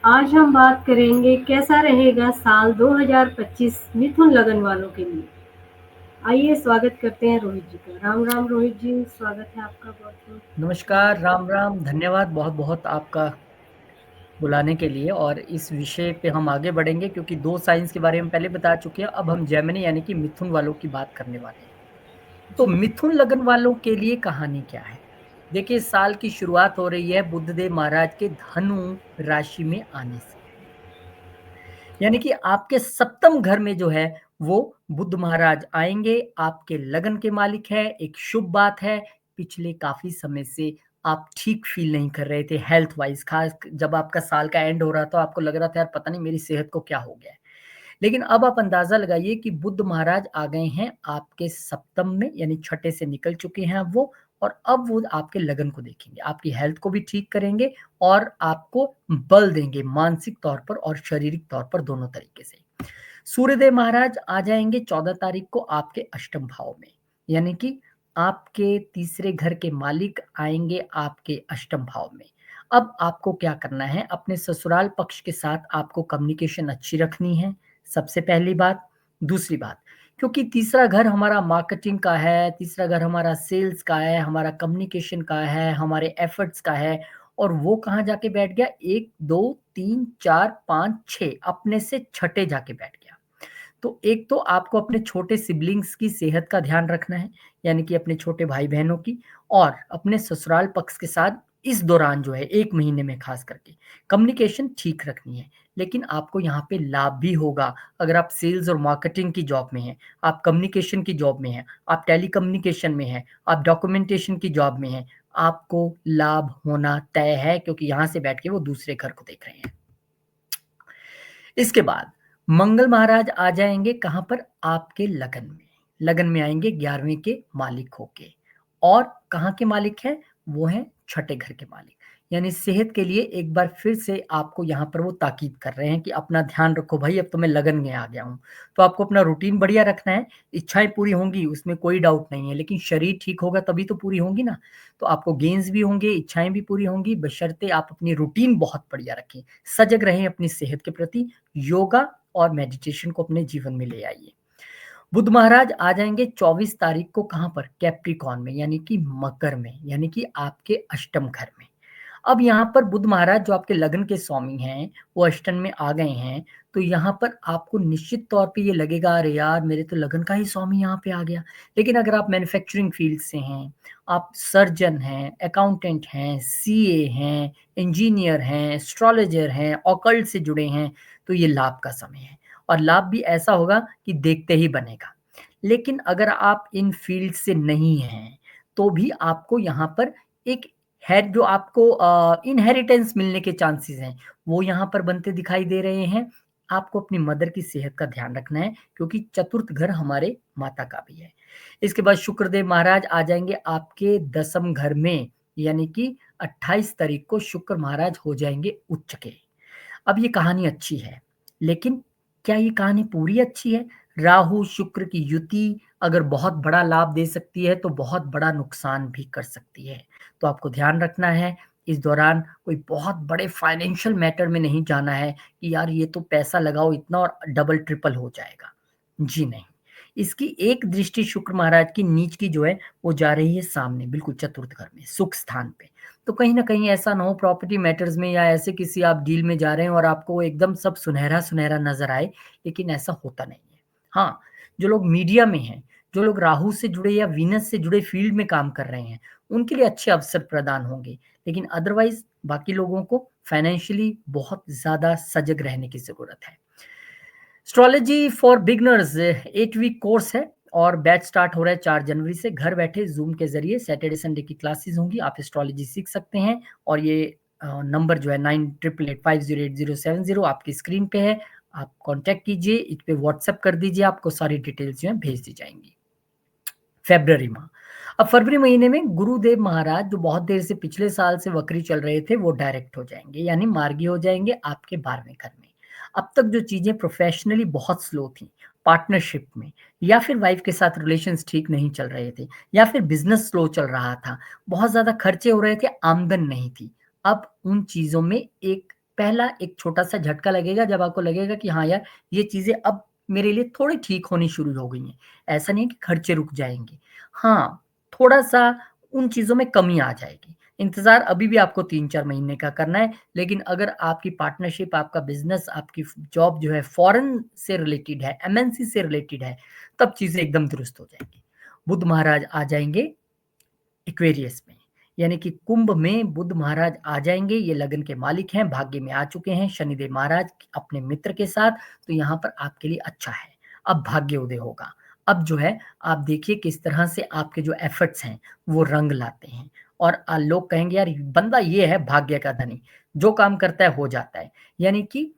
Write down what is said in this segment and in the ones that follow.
आज हम बात करेंगे कैसा रहेगा साल 2025 मिथुन लगन वालों के लिए। आइए स्वागत करते हैं रोहित जी का। राम राम रोहित जी, स्वागत है आपका बहुत बहुत। नमस्कार, राम राम, धन्यवाद बहुत बहुत आपका बुलाने के लिए। और इस विषय पे हम आगे बढ़ेंगे क्योंकि दो साइंस के बारे में पहले बता चुके हैं। अब हम जेमिनी यानी कि मिथुन वालों की बात करने वाले हैं। तो जी मिथुन लगन वालों के लिए कहानी क्या है? देखिए, साल की शुरुआत हो रही है बुद्धदेव महाराज के धनु राशि में आने से, यानी कि आपके सप्तम घर में जो है वो बुध महाराज आएंगे, आपके लगन के मालिक है। एक शुभ बात है। पिछले काफी समय से आप ठीक फील नहीं कर रहे थे हेल्थ वाइज, खास जब आपका साल का एंड हो रहा था आपको लग रहा था यार पता नहीं मेरी सेहत को क्या हो गया है। लेकिन अब आप अंदाजा लगाइए कि बुध महाराज आ गए हैं आपके सप्तम में, यानी छठे से निकल चुके हैं वो। और अब वो आपके लगन को देखेंगे, आपकी हेल्थ को भी ठीक करेंगे और आपको बल देंगे मानसिक तौर पर और शारीरिक तौर पर, दोनों तरीके से। सूर्यदेव महाराज आ जाएंगे 14 तारीख को आपके अष्टम भाव में, यानी कि आपके तीसरे घर के मालिक आएंगे आपके अष्टम भाव में। अब आपको क्या करना है, अपने ससुराल पक्ष के साथ आपको कम्युनिकेशन अच्छी रखनी है, सबसे पहली बात। दूसरी बात, क्योंकि तीसरा घर हमारा मार्केटिंग का है, तीसरा घर हमारा सेल्स का है, हमारा कम्युनिकेशन का है, हमारे एफर्ट्स का है। और वो कहाँ जाके बैठ गया? 1 2 3 4 5 6 अपने से छठे जाके बैठ गया। तो एक तो आपको अपने छोटे सिबलिंग्स की सेहत का ध्यान रखना है, यानी कि अपने छोटे भाई बहनों की। और अपने ससुराल पक्ष के साथ इस दौरान जो है 1 महीने में खास करके कम्युनिकेशन ठीक रखनी है। लेकिन आपको यहाँ पे लाभ भी होगा अगर आप सेल्स और मार्केटिंग की जॉब में हैं, आप कम्युनिकेशन की जॉब में हैं, आप टेली कम्युनिकेशन में हैं, आप डॉक्यूमेंटेशन की जॉब में हैं। आपको लाभ होना तय है क्योंकि यहाँ से बैठ के वो दूसरे घर को देख रहे हैं। इसके बाद मंगल महाराज आ जाएंगे कहां पर? आपके लगन में। लगन में आएंगे 11वें के मालिक होके। और कहां के मालिक हैं? वो हैं छठे घर के मालिक। यानी सेहत के लिए एक बार फिर से आपको यहाँ पर वो ताकीद कर रहे हैं कि अपना ध्यान रखो भाई, अब तो मैं लगन में आ गया हूँ। तो आपको अपना रूटीन बढ़िया रखना है। इच्छाएं पूरी होंगी उसमें कोई डाउट नहीं है, लेकिन शरीर ठीक होगा तभी तो पूरी होंगी ना। तो आपको गेन्स भी होंगे, इच्छाएं भी पूरी होंगी, बशर्ते आप अपनी रूटीन बहुत बढ़िया रखें, सजग रहें अपनी सेहत के प्रति। योगा और मेडिटेशन को अपने जीवन में ले आइए। बुध महाराज आ जाएंगे 24 तारीख को कहां पर? कैप्रिकॉन में, यानी कि मकर में, यानी कि आपके अष्टम घर में। अब यहाँ पर बुध महाराज जो आपके लगन के स्वामी हैं वो अष्टम में आ गए हैं। तो यहाँ पर आपको निश्चित तौर पे ये लगेगा अरे यार मेरे तो लगन का ही स्वामी यहाँ पे आ गया। लेकिन अगर आप मैन्युफैक्चरिंग फील्ड से हैं, आप सर्जन हैं, अकाउंटेंट हैं, सीए हैं, इंजीनियर हैं, एस्ट्रोलॉजर हैं, ऑकल्ट से जुड़े हैं, तो ये लाभ का समय है। और लाभ भी ऐसा होगा कि देखते ही बनेगा। लेकिन अगर आप इन फील्ड से नहीं हैं तो भी आपको यहाँ पर एक है जो आपको इनहेरिटेंस मिलने के चांसेस हैं, वो यहाँ पर बनते दिखाई दे रहे हैं। आपको अपनी मदर की सेहत का ध्यान रखना है क्योंकि चतुर्थ घर हमारे माता का भी है। इसके बाद शुक्रदेव महाराज आ जाएंगे आपके दसम घर में, यानी कि 28 तारीख को शुक्र महाराज हो जाएंगे उच्च के। अब ये कहानी अच्छी है, लेकिन क्या ये कहानी पूरी अच्छी है? राहु शुक्र की युति अगर बहुत बड़ा लाभ दे सकती है तो बहुत बड़ा नुकसान भी कर सकती है। तो आपको ध्यान रखना है इस दौरान कोई बहुत बड़े फाइनेंशियल मैटर में नहीं जाना है कि यार ये तो पैसा लगाओ इतना और डबल ट्रिपल हो जाएगा। जी नहीं। इसकी एक दृष्टि शुक्र महाराज की नीच की जो है वो जा रही है सामने, बिल्कुल चतुर्थ घर में, सुख स्थान पे। तो कहीं ना कहीं ऐसा ना हो प्रॉपर्टी मैटर्स में या ऐसे किसी आप डील में जा रहे हैं और आपको एकदम सब सुनहरा सुनहरा नजर आए, लेकिन ऐसा होता नहीं है। हाँ, जो लोग मीडिया में हैं, जो लोग राहु से जुड़े या वीनस से जुड़े फील्ड में काम कर रहे हैं, उनके लिए अच्छे अवसर प्रदान होंगे। लेकिन अदरवाइज बाकी लोगों को फाइनेंशियली बहुत ज्यादा सजग रहने की जरूरत है। Astrology for beginners 8 week course है और बैच स्टार्ट हो रहा है 4 जनवरी से। घर बैठे जूम के जरिए सैटरडे संडे की क्लासेस होंगी, आप एस्ट्रोलॉजी सीख सकते हैं। और ये नंबर जो है 9888508070 आपकी स्क्रीन पे है। आप कांटेक्ट कीजिए, इस पे व्हाट्सएप कर दीजिए, आपको सारी डिटेल्स जो है भेज दी जाएंगी। फेब्रवरी माह, अब फरवरी महीने में गुरुदेव महाराज जो बहुत देर से पिछले साल से वक्री चल रहे थे वो डायरेक्ट हो जाएंगे, यानी मार्गी हो जाएंगे आपके 12वें घर में। अब तक जो चीजें प्रोफेशनली बहुत स्लो थी, पार्टनरशिप में, या फिर वाइफ के साथ रिलेशंस ठीक नहीं चल रहे थे, या फिर बिजनेस स्लो चल रहा था, बहुत ज्यादा खर्चे हो रहे थे, आमदन नहीं थी, अब उन चीजों में एक पहला एक छोटा-सा झटका लगेगा जब आपको लगेगा कि हाँ यार, ये चीज़ें अब मेरे लिए थोड़ी ठीक होनी शुरू हो गई हैं। ऐसा नहीं है कि खर्चे रुक जाएँगे। हाँ, थोड़ा-सा उन चीज़ों में कमी आ जाएगी। इंतज़ार अभी भी आपको 3-4 महीने का करना है, लेकिन अगर आपकी पार्टनरशिप, आपका बिज़नेस, आपकी जॉब जो है फ़ॉरेन से रिलेटेड है, एमएनसी से रिलेटेड है, तब चीज़ें एकदम दुरुस्त हो जाएँगी। बुध महाराज आ जाएँगे एक्वेरियस में, यानी कि कुंभ में बुध महाराज आ जाएँगे, ये लगन के मालिक हैं, भाग्य में आ चुके हैं शनिदेव महाराज अपने मित्र के साथ, तो यहाँ पर आपके लिए अच्छा है। अब भाग्य उदय होगा। अब जो है आप देखिए किस तरह से आपके जो एफर्ट्स हैं, वो रंग लाते हैं और लोग कहेंगे यार बंदा ये है भाग्य का धनी, जो काम करता है हो जाता है। यानी कि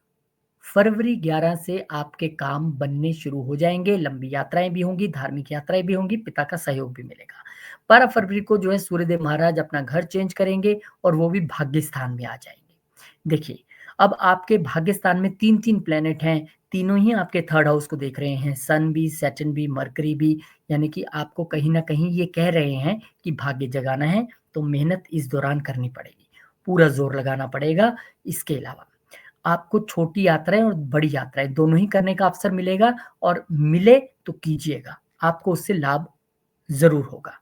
फरवरी 11 से आपके काम बनने शुरू हो जाएँगे, लंबी यात्राएँ भी होंगी, धार्मिक यात्राएँ भी होंगी, पिता का सहयोग भी मिलेगा। 12 फरवरी को जो है सूर्यदेव महाराज अपना घर चेंज करेंगे और वो भी भाग्य स्थान में आ जाएँगे। देखिए, अब आपके भाग्य स्थान में 3-3 प्लैनेट हैं, तीनों ही आपके 3rd हाउस को देख रहे हैं, सन भी, सैटर्न भी, मरकरी भी, यानी कि आपको कहीं न कहीं ये कह रहे हैं कि भाग्य जगाना है, तो मेहनत इस दौरान करनी पड़ेगी, पूरा ज़ोर लगाना पड़ेगा। इसके अलावा आपको छोटी यात्राएँ और बड़ी यात्राएँ दोनों ही करने का अवसर मिलेगा और मिले तो कीजिएगा, आपको उससे लाभ ज़रूर होगा।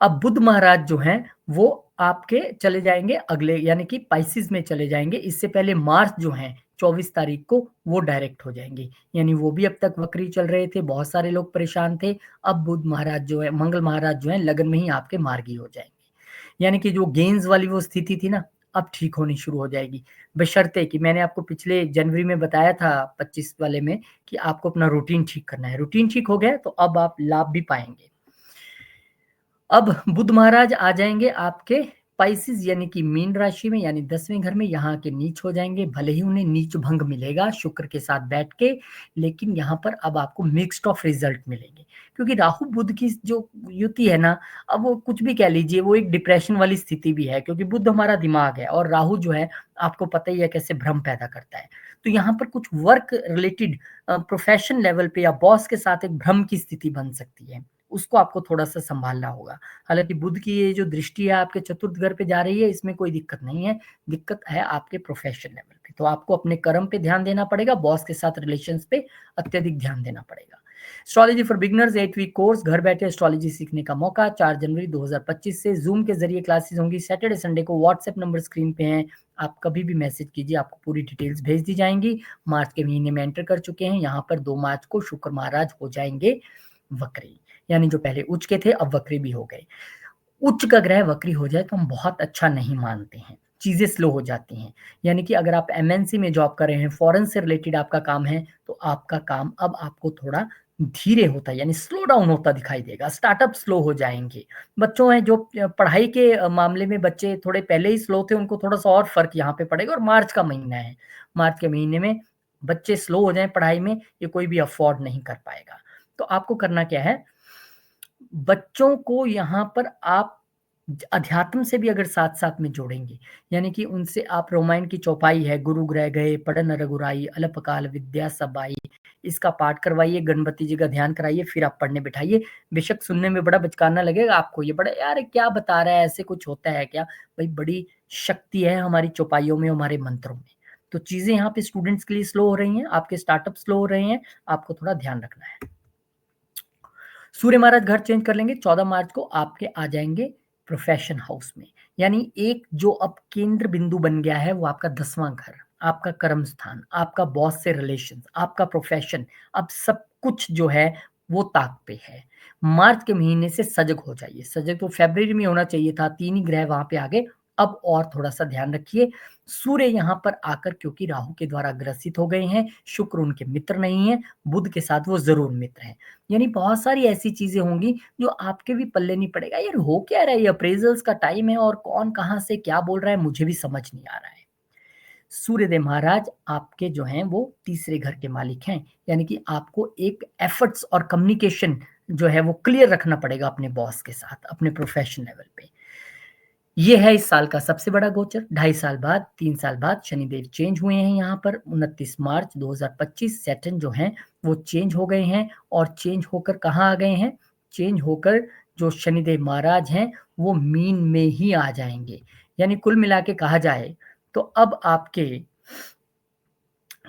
अब बुध महाराज जो हैं, वो आपके चले जाएँगे अगले यानी कि पाइसेस में चले जाएँगे, इससे पहले मार्स जो हैं 24 तारीख को वो डायरेक्ट हो जाएँगे, यानी वो भी अब तक वक्री चल रहे थे, बहुत सारे लोग परेशान थे, अब बुध महाराज जो है मंगल महाराज जो हैं लगन में ही आपके मार्गी हो जाएँगे। यानी कि जो गेन्स वाली वो स्थिति थी ना, अब ठीक होनी शुरू हो जाएगी। बशर्ते कि मैंने आपको पिछले जनवरी में बताया था 25 वाले में कि आपको अपना रूटीन ठीक करना है। रूटीन ठीक हो गया है तो अब आप लाभ भी पाएँगे। अब बुध महाराज आ जाएँगे आपके पाइसेस यानी कि मीन राशि में यानी 10वें घर में यहाँ आके नीच हो जाएँगे। भले ही उन्हें नीच भंग मिलेगा शुक्र के साथ बैठ के, लेकिन यहाँ पर अब आपको मिक्स्ड ऑफ रिज़ल्ट मिलेंगे। क्योंकि राहु बुध की जो युति है ना, अब वो कुछ भी कह लीजिए वो एक डिप्रेशन वाली स्थिति भी है क्योंकि बुध हमारा दिमाग है और राहु जो है आपको पता ही है कैसे भ्रम पैदा करता है। तो यहाँ पर कुछ वर्क रिलेटेड प्रोफ़ेशन लेवल पे या बॉस के साथ एक भ्रम की स्थिति बन सकती है। उसको आपको थोड़ा-सा सँभालना होगा। हालाँकि बुध की ये जो दृष्टि है आपके चतुर्थ घर पे जा रही है, इसमें कोई दिक्कत नहीं है, दिक्कत है आपके प्रोफ़ेशन लेवल पे। तो आपको अपने कर्म पे ध्यान देना पड़ेगा, बॉस के साथ रिलेशंस पे अत्यधिक ध्यान देना पड़ेगा। Astrology for beginners 8 week course घर बैठे एस्ट्रोलॉजी सीखने का मौका 4 जनवरी 2025 से ज़ूम के ज़रिए क्लासेस होंगी। सैटरडे, संडे को व्हाट्सएप नंबर स्क्रीन पे हैं, आप कभी भी मैसेज कीजिए, आपको पूरी डिटेल्स भेज दी जाएँगी। मार्च के महीने में एंटर कर चुके हैं, यहाँ पर 2 मार्च को शुक्र महाराज हो जाएँगे वक्री। यानी जो पहले उच्च के थे अब वक्री भी हो गए। उच्च का ग्रह वक्री हो जाए तो हम बहुत अच्छा नहीं मानते हैं, चीज़ें स्लो हो जाती हैं। यानी कि अगर आप एमएनसी में जॉब कर रहे हैं, फ़ॉरेन से रिलेटेड आपका काम है, तो आपका काम अब आपको थोड़ा धीरे होता है यानी स्लो डाउन होता दिखाई देगा, स्टार्टअप स्लो हो जाएँगे। बच्चों हैं जो पढ़ाई के मामले में बच्चे थोड़े पहले ही स्लो थे, उनको थोड़ा-सा और फ़र्क यहाँ पे पड़ेगा और मार्च का महीना है। मार्च के महीने में बच्चे स्लो हो जाएँ पढ़ाई में, ये कोई भी अफ़ोर्ड नहीं कर पाएगा। तो आपको करना क्या है बच्चों को यहाँ पर आप अध्यात्म से भी अगर साथ-साथ में जोड़ेंगे, यानी कि उनसे आप रामायण की चौपाई है, गुरु ग्रह गए, पढ़न रघुराई, अल्प काल विद्या सब आई, इसका पाठ करवाइए, गणपति जी का ध्यान कराइए, फिर आप पढ़ने बिठाइए। बेशक सुनने में बड़ा बचकाना लगेगा आपको, ये बड़ा यार क्या बता रहा है, ऐसे कुछ होता है क्या? भई बड़ी शक्ति है हमारी चौपाइयों में, हमारे मंत्रों में। तो चीज़ें यहाँ पे स्टूडेंट्स के लिए स्लो हो रही हैं, आपके स्टार्टअप स्लो हो रहे हैं, आपको थोड़ा ध्यान रखना है। सूर्य महाराज घर चेंज कर लेंगे 14 मार्च को आपके आ जाएँगे प्रोफेशन हाउस में। यानी एक जो अब केंद्र बिंदु बन गया है वो आपका 10वां घर, आपका कर्म स्थान, आपका बॉस से रिलेशंस, आपका प्रोफेशन, अब सब कुछ जो है वो ताक पे है। मार्च के महीने से सजग हो जाइए, सजग तो फ़रवरी में होना चाहिए था, 3 ही ग्रह वहाँ पे आ गए, अब और थोड़ा-सा ध्यान रखिए। सूर्य यहाँ पर आकर क्योंकि राहु के द्वारा ग्रसित हो गए हैं, शुक्र उनके मित्र नहीं है, बुध के साथ वो ज़रूर मित्र हैं। यानी बहुत सारी ऐसी चीज़ें होंगी जो आपके भी पल्ले नहीं पड़ेगा, यार हो क्या रहा है ये अप्रेज़ल्स का टाइम है और कौन कहाँ से क्या बोल रहा है मुझे भी समझ नहीं आ रहा है। सूर्यदेव महाराज आपके जो हैं वो तीसरे घर के मालिक हैं, यानी कि आपको एक एफर्ट्स और कम्युनिकेशन जो है वो क्लियर रखना पड़ेगा अपने बॉस के साथ, अपने प्रोफ़ेशन लेवल पे। ये है इस साल का सबसे बड़ा गोचर, 2.5 साल बाद, 3 साल बाद शनिदेव चेंज हुए हैं यहाँ पर 29 मार्च 2025 सैटर्न जो हैं वो चेंज हो गए हैं और चेंज होकर कहाँ आ गए हैं? चेंज होकर जो शनिदेव महाराज हैं वो मीन में ही आ जाएँगे। यानी कुल मिला के कहा जाए तो अब आपके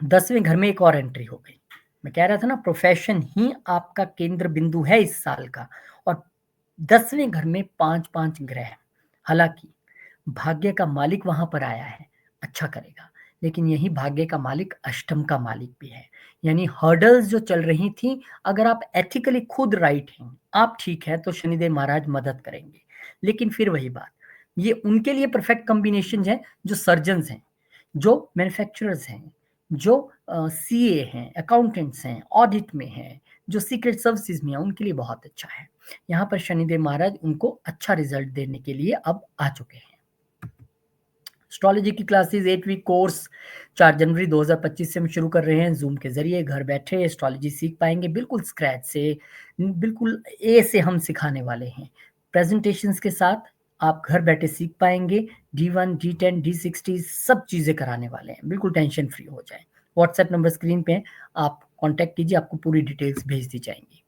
10वें घर में एक और एंट्री हो गई। मैं कह रहा था ना, प्रोफेशन ही आपका केंद्र बिंदु है इस साल का, और 10वें घर में 5-5 ग्रह। हालांकि भाग्य का मालिक वहां पर आया है, अच्छा करेगा, लेकिन यही भाग्य का मालिक अष्टम का मालिक भी है। यानी हर्डल्स जो चल रही थी, अगर आप एथिकली खुद राइट हैं, आप ठीक है, तो शनिदेव महाराज मदद करेंगे। लेकिन फिर वही बात, ये उनके लिए परफेक्ट कॉम्बिनेशन है जो सर्जन्स हैं, जो मैन्युफैक्चरर्स हैं, जो सीए हैं, अकाउंटेंट्स हैं, ऑडिट में हैं, जो सीक्रेट सर्विसेज में है, उनके लिए बहुत अच्छा है। यहाँ पर शनिदेव महाराज उनको अच्छा रिजल्ट देने के लिए अब आ चुके हैं। एस्ट्रोलॉजी की क्लासेस 8 वीक कोर्स 4 जनवरी 2025 से हम शुरू कर रहे हैं। जूम के जरिए घर बैठे एस्ट्रोलॉजी सीख पाएंगे, बिल्कुल स्क्रैच से, बिल्कुल ए से हम सिखाने वाले हैं। प्रेजेंटेशंस के साथ आप घर बैठे सीख पाएंगे। D1, D10, D60 सब चीज़ें कराने वाले हैं, बिल्कुल टेंशन फ्री हो जाए। व्हाट्सएप नंबर स्क्रीन पे आप कांटेक्ट कीजिए, आपको पूरी डिटेल्स भेज दी जाएंगी।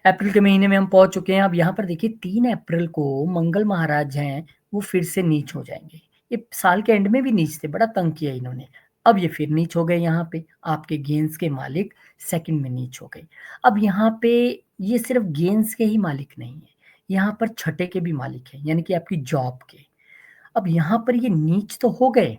अप्रैल के महीने में हम पहुंच चुके हैं। अब यहाँ पर देखिए 3 अप्रैल को मंगल महाराज हैं, वो फिर से नीच हो जाएंगे। ये साल के एंड में भी नीच थे, बड़ा तंग किया इन्होंने। अब ये फिर नीच हो गए। यहाँ पे आपके गेंस के मालिक सेकंड में नीच हो गए। अब यहाँ पे ये सिर्फ गेंस के ही मालिक नहीं है, यहाँ पर छठे के भी मालिक हैं, यानी कि आपकी जॉब के। अब यहाँ पर ये नीच तो हो गए,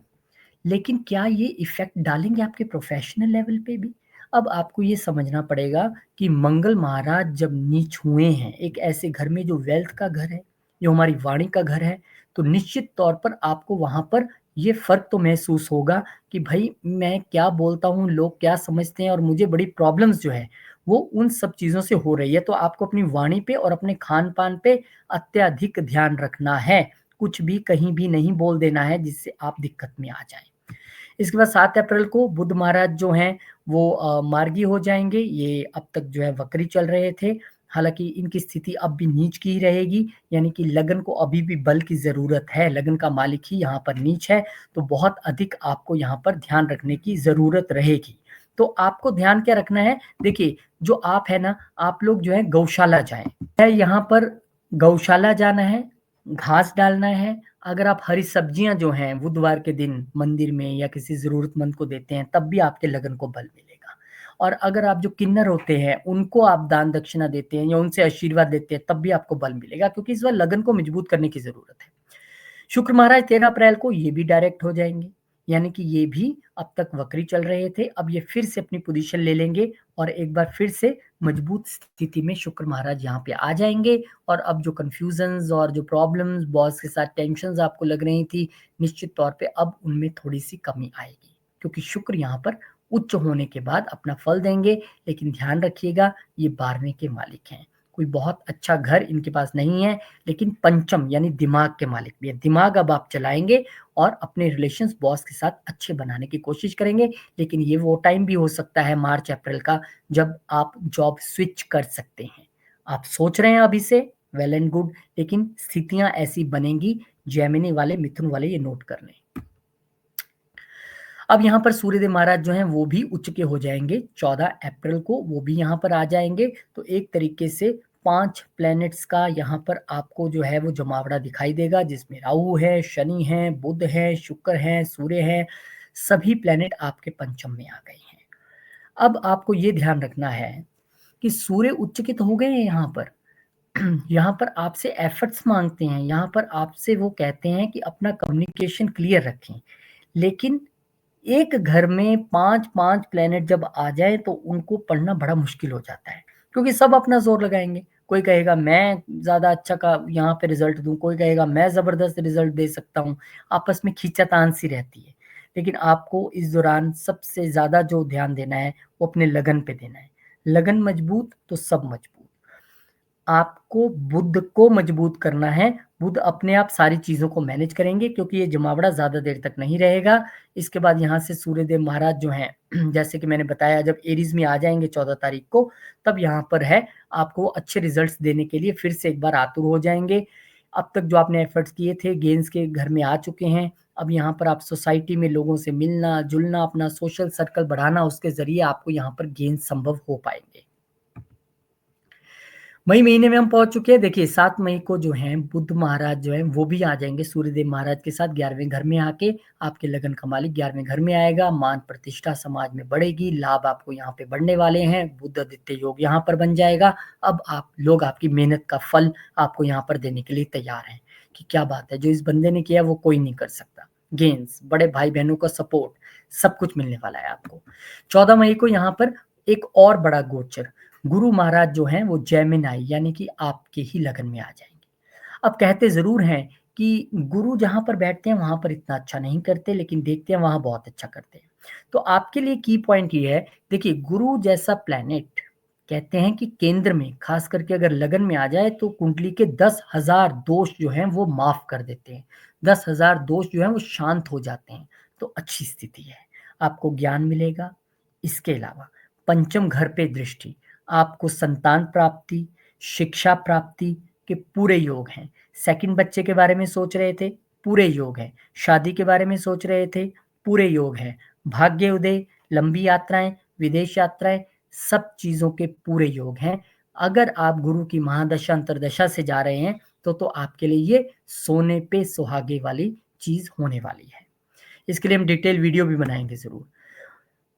लेकिन क्या ये इफेक्ट डालेंगे आपके प्रोफेशनल लेवल पे भी? अब आपको ये समझना पड़ेगा कि मंगल महाराज जब नीच हुए हैं एक ऐसे घर में जो वेल्थ का घर है, जो हमारी वाणी का घर है, तो निश्चित तौर पर आपको वहां पर ये फर्क तो महसूस होगा कि भाई मैं क्या बोलता हूँ, लोग क्या समझते हैं, और मुझे बड़ी प्रॉब्लम्स जो है वो उन सब चीजों से हो रही है। तो आपको अपनी वाणी पे और अपने खान पान पे अत्यधिक ध्यान रखना है। कुछ भी कहीं भी नहीं बोल देना है जिससे आप दिक्कत में आ जाए। इसके बाद 7 अप्रैल को बुध महाराज जो हैं वो मार्गी हो जाएंगे। ये अब तक जो है वक्री चल रहे थे, हालांकि इनकी स्थिति अब भी नीच की ही रहेगी, यानी कि लगन को अभी भी बल की जरूरत है। लगन का मालिक ही यहाँ पर नीच है, तो बहुत अधिक आपको यहाँ पर ध्यान रखने की जरूरत रहेगी। तो आपको ध्यान क्या रखना है, देखिए जो आप है ना, आप लोग जो है गौशाला जाएं। यहाँ पर गौशाला जाना है, घास डालना है। अगर आप हरी सब्जियां जो हैं बुधवार के दिन मंदिर में या किसी जरूरतमंद को देते हैं, तब भी आपके लगन को बल मिलेगा। और अगर आप जो किन्नर होते हैं उनको आप दान दक्षिणा देते हैं या उनसे आशीर्वाद देते हैं, तब भी आपको बल मिलेगा, क्योंकि इस बार लगन को मजबूत करने की जरूरत है। शुक्र महाराज 13 अप्रैल को ये भी डायरेक्ट हो जाएंगे, यानी कि ये भी अब तक वक्री चल रहे थे, अब ये फिर से अपनी पोजीशन ले लेंगे और एक बार फिर से मजबूत स्थिति में शुक्र महाराज यहाँ पे आ जाएंगे। और अब जो कंफ्यूजन्स और जो प्रॉब्लम्स, बॉस के साथ टेंशन्स आपको लग रही थी, निश्चित तौर पे अब उनमें थोड़ी सी कमी आएगी, क्योंकि शुक्र यहाँ पर उच्च होने के बाद अपना फल देंगे। लेकिन ध्यान रखिएगा, ये 12वें के मालिक हैं। कोई बहुत अच्छा घर इनके पास नहीं है, लेकिन पंचम यानी दिमाग के मालिक भी है। दिमाग अब आप चलाएंगे और अपने रिलेशंस बॉस के साथ अच्छे बनाने की कोशिश करेंगे। लेकिन ये वो टाइम भी हो सकता है मार्च अप्रैल का, जब आप जॉब स्विच कर सकते हैं। आप सोच रहे हैं अभी से, वेल एंड गुड, लेकिन स्थितियां ऐसी बनेंगी। जेमिनी वाले, मिथुन वाले ये नोट कर लें। अब यहाँ पर सूर्यदेव महाराज जो हैं वो भी उच्च के हो जाएंगे 14 अप्रैल को, वो भी यहाँ पर आ जाएंगे। तो एक तरीके से 5 प्लैनेट्स का यहाँ पर आपको जो है वो जमावड़ा दिखाई देगा, जिसमें राहु है, शनि है, बुध है, शुक्र है, सूर्य है। सभी प्लैनेट आपके पंचम में आ गए हैं। अब आपको ये ध्यान रखना है कि सूर्य उच्च के तो हो गए हैं यहाँ पर। यहाँ पर आपसे एफर्ट्स मांगते हैं, यहाँ पर आपसे वो कहते हैं कि अपना कम्युनिकेशन क्लियर रखें। लेकिन एक घर में 5-5 प्लैनेट जब आ जाए तो उनको पढ़ना बड़ा मुश्किल हो जाता है, क्योंकि सब अपना जोर लगाएंगे। कोई कहेगा मैं ज्यादा अच्छा का यहाँ पे रिजल्ट दूं, कोई कहेगा मैं जबरदस्त रिजल्ट दे सकता हूँ। आपस में खींचातान सी रहती है। लेकिन आपको इस दौरान सबसे ज्यादा जो ध्यान देना है वो अपने लगन पे देना है। लगन मजबूत तो सब मजबूत। आपको बुध को मजबूत करना है। बुध अपने आप सारी चीजों को मैनेज करेंगे, क्योंकि ये जमावड़ा ज्यादा देर तक नहीं रहेगा। इसके बाद यहाँ से सूर्यदेव महाराज जो हैं जैसे कि मैंने बताया, जब एरीज में आ जाएंगे 14 तारीख को, तब यहाँ पर है आपको अच्छे रिजल्ट्स देने के लिए फिर से एक बार आतुर हो जाएंगे। अब तक जो आपने एफर्ट्स किए थे, गेंस के घर में आ चुके हैं। अब यहाँ पर आप सोसाइटी में लोगों से मिलना जुलना, अपना सोशल सर्कल बढ़ाना, उसके जरिए आपको यहाँ पर गेंस संभव हो पाएंगे। मई महीने में हम पहुंच चुके हैं। देखिए 7 मई को जो है बुध महाराज जो है वो भी आ जाएंगे सूर्यदेव महाराज के साथ 11वें घर में आके। आपके लगन का मालिक 11वें घर में आएगा, मान प्रतिष्ठा समाज में बढ़ेगी, लाभ आपको यहाँ पे बढ़ने वाले हैं, बुध आदित्य योग यहाँ पर बन जाएगा। अब आप लोग आपकी मेहनत का फल आपको यहाँ पर देने के लिए तैयार हैं कि क्या बात है, जो इस बंदे ने किया वो कोई नहीं कर सकता। गेंस, बड़े भाई बहनों का सपोर्ट, सब कुछ मिलने वाला है आपको। 14 मई को यहाँ पर एक और बड़ा गोचर, गुरु महाराज जो हैं वो जेमिनाई यानी कि आपके ही लगन में आ जाएंगे। अब कहते जरूर हैं कि गुरु जहां पर बैठते हैं वहां पर इतना अच्छा नहीं करते, लेकिन देखते हैं वहां बहुत अच्छा करते हैं। तो आपके लिए की पॉइंट ये है, देखिए गुरु जैसा प्लैनेट कहते हैं कि केंद्र में खास करके अगर लगन में आ जाए तो कुंडली के 10,000 दोष जो हैं वो माफ कर देते हैं। 10,000 दोष जो हैं वो शांत हो जाते हैं। तो अच्छी स्थिति है, आपको ज्ञान मिलेगा। इसके अलावा पंचम घर पे दृष्टि, आपको संतान प्राप्ति, शिक्षा प्राप्ति के पूरे योग हैं। सेकंड बच्चे के बारे में सोच रहे थे, पूरे योग हैं। शादी के बारे में सोच रहे थे, पूरे योग हैं। भाग्य उदय, लंबी यात्राएं, विदेश यात्राएं, सब चीजों के पूरे योग हैं। अगर आप गुरु की महादशा अंतरदशा से जा रहे हैं तो आपके लिए ये सोने पे सुहागे वाली चीज होने वाली है। इसके लिए हम डिटेल वीडियो भी बनाएंगे जरूर।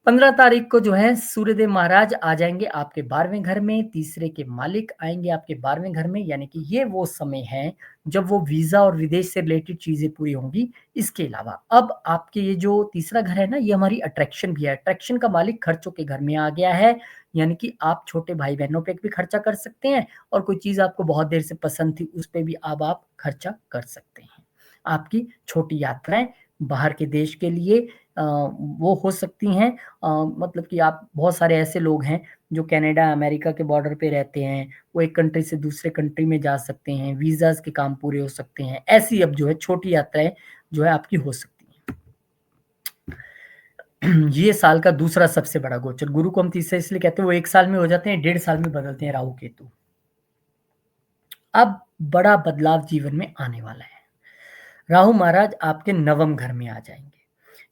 15 तारीख को जो है सूर्यदेव महाराज आ जाएंगे आपके 12वें घर में, तीसरे के मालिक आएंगे आपके 12वें घर में, यानी कि ये वो समय है जब वो वीजा और विदेश से रिलेटेड चीजें पूरी होंगी। इसके अलावा अब आपके ये जो तीसरा घर है ना, ये हमारी अट्रैक्शन भी है। अट्रैक्शन का मालिक खर्चों के घर में आ गया है, यानी कि आप छोटे भाई बहनों पे भी खर्चा कर सकते हैं, और कोई चीज आपको बहुत देर से पसंद थी उस पर भी अब आप खर्चा कर सकते हैं। आपकी छोटी यात्राएं बाहर के देश के लिए वो हो सकती हैं। मतलब कि आप, बहुत सारे ऐसे लोग हैं जो कनाडा अमेरिका के बॉर्डर पे रहते हैं, वो एक कंट्री से दूसरे कंट्री में जा सकते हैं, वीजास के काम पूरे हो सकते हैं। ऐसी अब जो है छोटी यात्राएं जो है आपकी हो सकती हैं। ये साल का दूसरा सबसे बड़ा गोचर, गुरु को हम तीसरा इसलिए कहते हैं, वो 1 साल में हो जाते हैं, 1.5 साल में बदलते हैं राहु केतु। अब बड़ा बदलाव जीवन में आने वाला है। राहु महाराज आपके 9वें घर में आ जाएंगे,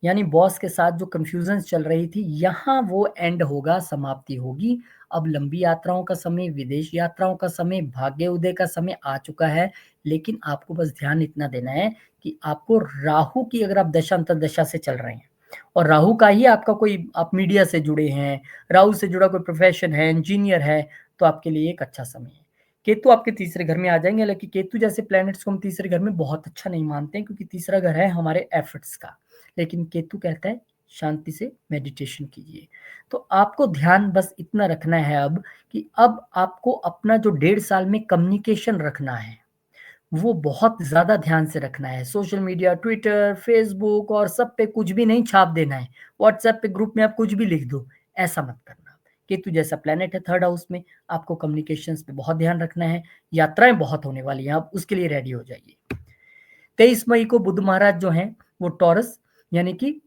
यानी बॉस के साथ जो कंफ्यूजन चल रही थी यहाँ वो एंड होगा, समाप्ति होगी। अब लंबी यात्राओं का समय, विदेश यात्राओं का समय, भाग्य उदय का समय आ चुका है। लेकिन आपको बस ध्यान इतना देना है कि आपको राहु की, अगर आप दशा अंतरदशा से चल रहे हैं और राहु का ही आपका कोई, आप मीडिया से जुड़े हैं, राहु से जुड़ा कोई प्रोफेशन है, इंजीनियर है, तो आपके लिए एक अच्छा समय है। केतु आपके तीसरे घर में आ जाएंगे, हालांकि केतु जैसे प्लैनेट्स को हम तीसरे घर में बहुत अच्छा नहीं मानते हैं, क्योंकि तीसरा घर है हमारे एफर्ट्स का। लेकिन केतु कहता है शांति से मेडिटेशन कीजिए। तो आपको ध्यान बस इतना रखना है अब, कि अब आपको अपना जो 1.5 साल में कम्युनिकेशन रखना है वो बहुत ज्यादा ध्यान से रखना है। सोशल मीडिया, ट्विटर, फेसबुक और सब पे कुछ भी नहीं छाप देना है। व्हाट्सएप पे ग्रुप में आप कुछ भी लिख दो, ऐसा मत करना। केतु जैसा प्लेनेट है 3rd हाउस में, आपको कम्युनिकेशंस पे बहुत ध्यान रखना है। यात्राएं बहुत होने वाली हैं, आप उसके लिए रेडी हो जाइए। 23 मई को बुध महाराज जो हैं वो टॉरस यानी कि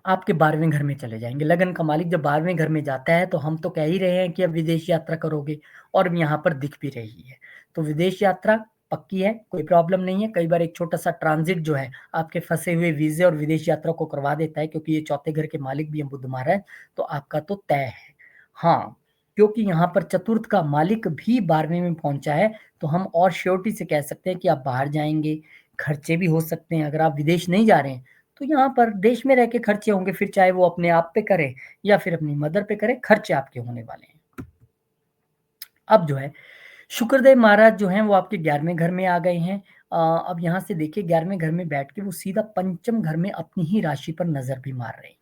आपके 12वें घर में चले जाएंगे। लगन का मालिक जब 12वें घर में जाता है तो हम तो कह ही रहे हैं कि अब विदेश यात्रा करोगे, और यहाँ पर दिख भी रही है। तो विदेश यात्रा पक्की है, कोई प्रॉब्लम नहीं है। कई बार एक छोटा सा ट्रांजिट जो है आपके फंसे हुए वीजे और विदेश यात्रा को करवा देता है, क्योंकि ये 4थे घर के मालिक भी हम बुध महाराज, तो आपका तो तय है। हाँ, क्योंकि यहाँ पर चतुर्थ का मालिक भी 12वें में पहुंचा है, तो हम और श्योरिटी से कह सकते हैं कि आप बाहर जाएंगे, खर्चे भी हो सकते हैं। अगर आप विदेश नहीं जा रहे हैं तो यहाँ पर देश में रह के खर्चे होंगे, फिर चाहे वो अपने आप पे करे या फिर अपनी मदर पे करे, खर्चे आपके होने वाले हैं। अब जो है शुक्रदेव महाराज जो हैं वो आपके 11वें घर में आ गए हैं। अब यहाँ से देखिए 11वें घर में बैठ के वो सीधा पंचम घर में अपनी ही राशि पर नजर भी मार रहे हैं,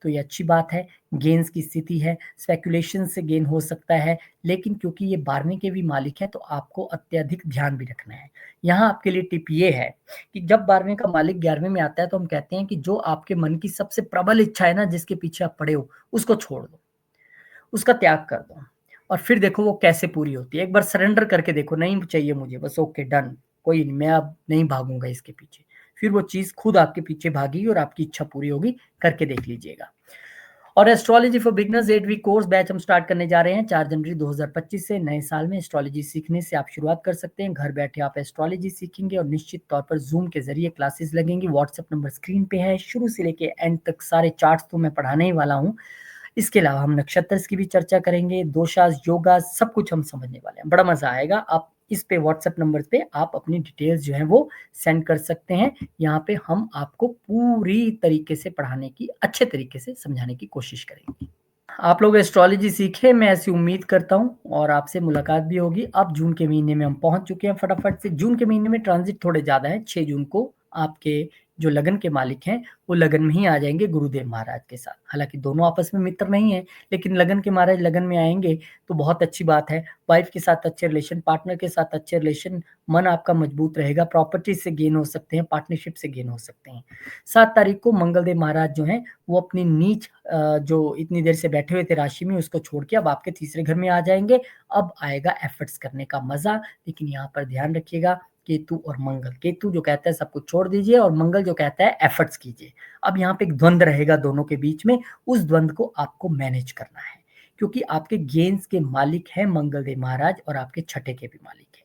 तो ये अच्छी बात है। गेन्स की स्थिति है, स्पेकुलेशन से गेन हो सकता है, लेकिन क्योंकि ये 12वें के भी मालिक है तो आपको अत्यधिक ध्यान भी रखना है। यहाँ आपके लिए टिप ये है कि जब 12वें का मालिक 11वें में आता है तो हम कहते हैं कि जो आपके मन की सबसे प्रबल इच्छा है ना, जिसके पीछे आप पड़े हो, उसको छोड़ दो, उसका त्याग कर दो, और फिर देखो वो कैसे पूरी होती है। एक बार सरेंडर करके देखो, नहीं चाहिए मुझे, बस ओके डन, कोई नहीं, मैं अब नहीं भागूंगा इसके पीछे, फिर वो चीज खुद आपके पीछे भागेगी और आपकी इच्छा पूरी होगी। करके देख लीजिएगा। और astrology for beginners 8 week course batch हम स्टार्ट करने जा रहे हैं 4 जनवरी 2025 से। नए साल में एस्ट्रोलॉजी सीखने से आप शुरुआत कर सकते हैं। घर बैठे आप एस्ट्रोलॉजी सीखेंगे और निश्चित तौर पर जूम के जरिए क्लासेस लगेंगी। व्हाट्सएप नंबर स्क्रीन पे है, शुरू से लेके एंड तक सारे चार्ट्स तो मैं पढ़ाने ही वाला हूँ। इसके अलावा हम नक्षत्र की भी चर्चा करेंगे, दोषास, योगा, सब कुछ हम समझने वाले हैं। बड़ा मजा आएगा। आप इस पे व्हाट्सएप नंबर पे आप अपनी डिटेल्स जो है वो सेंड कर सकते हैं। यहाँ पे हम आपको पूरी तरीके से पढ़ाने की, अच्छे तरीके से समझाने की कोशिश करेंगे। आप लोग एस्ट्रोलॉजी सीखे, मैं ऐसी उम्मीद करता हूँ, और आपसे मुलाकात भी होगी। अब जून के महीने में हम पहुंच चुके हैं फटाफट से। जून के महीने में ट्रांजिट थोड़े ज़्यादा है। 6 जून को आपके जो लगन के मालिक हैं वो लगन में ही आ जाएंगे गुरुदेव महाराज के साथ। हालांकि दोनों आपस में मित्र नहीं है, लेकिन लगन के महाराज लगन में आएंगे तो बहुत अच्छी बात है। वाइफ के साथ अच्छे रिलेशन, पार्टनर के साथ अच्छे रिलेशन, मन आपका मजबूत रहेगा, प्रॉपर्टी से गेन हो सकते हैं, पार्टनरशिप से गेन हो सकते हैं। 7 तारीख को मंगलदेव महाराज जो हैं वो अपनी नीच जो इतनी देर से बैठे हुए थे राशि में, उसको छोड़ के अब आपके तीसरे घर में आ जाएंगे। अब आएगा एफर्ट्स करने का मजा। लेकिन यहाँ पर ध्यान रखिएगा, केतु और मंगल, केतु जो कहता है सब कुछ छोड़ दीजिए और मंगल जो कहता है एफर्ट्स कीजिए। अब यहाँ पे एक द्वंद्व रहेगा दोनों के बीच में, उस द्वंद्व को आपको मैनेज करना है, क्योंकि आपके गेंस के मालिक है मंगलदेव महाराज और आपके छठे के भी मालिक है।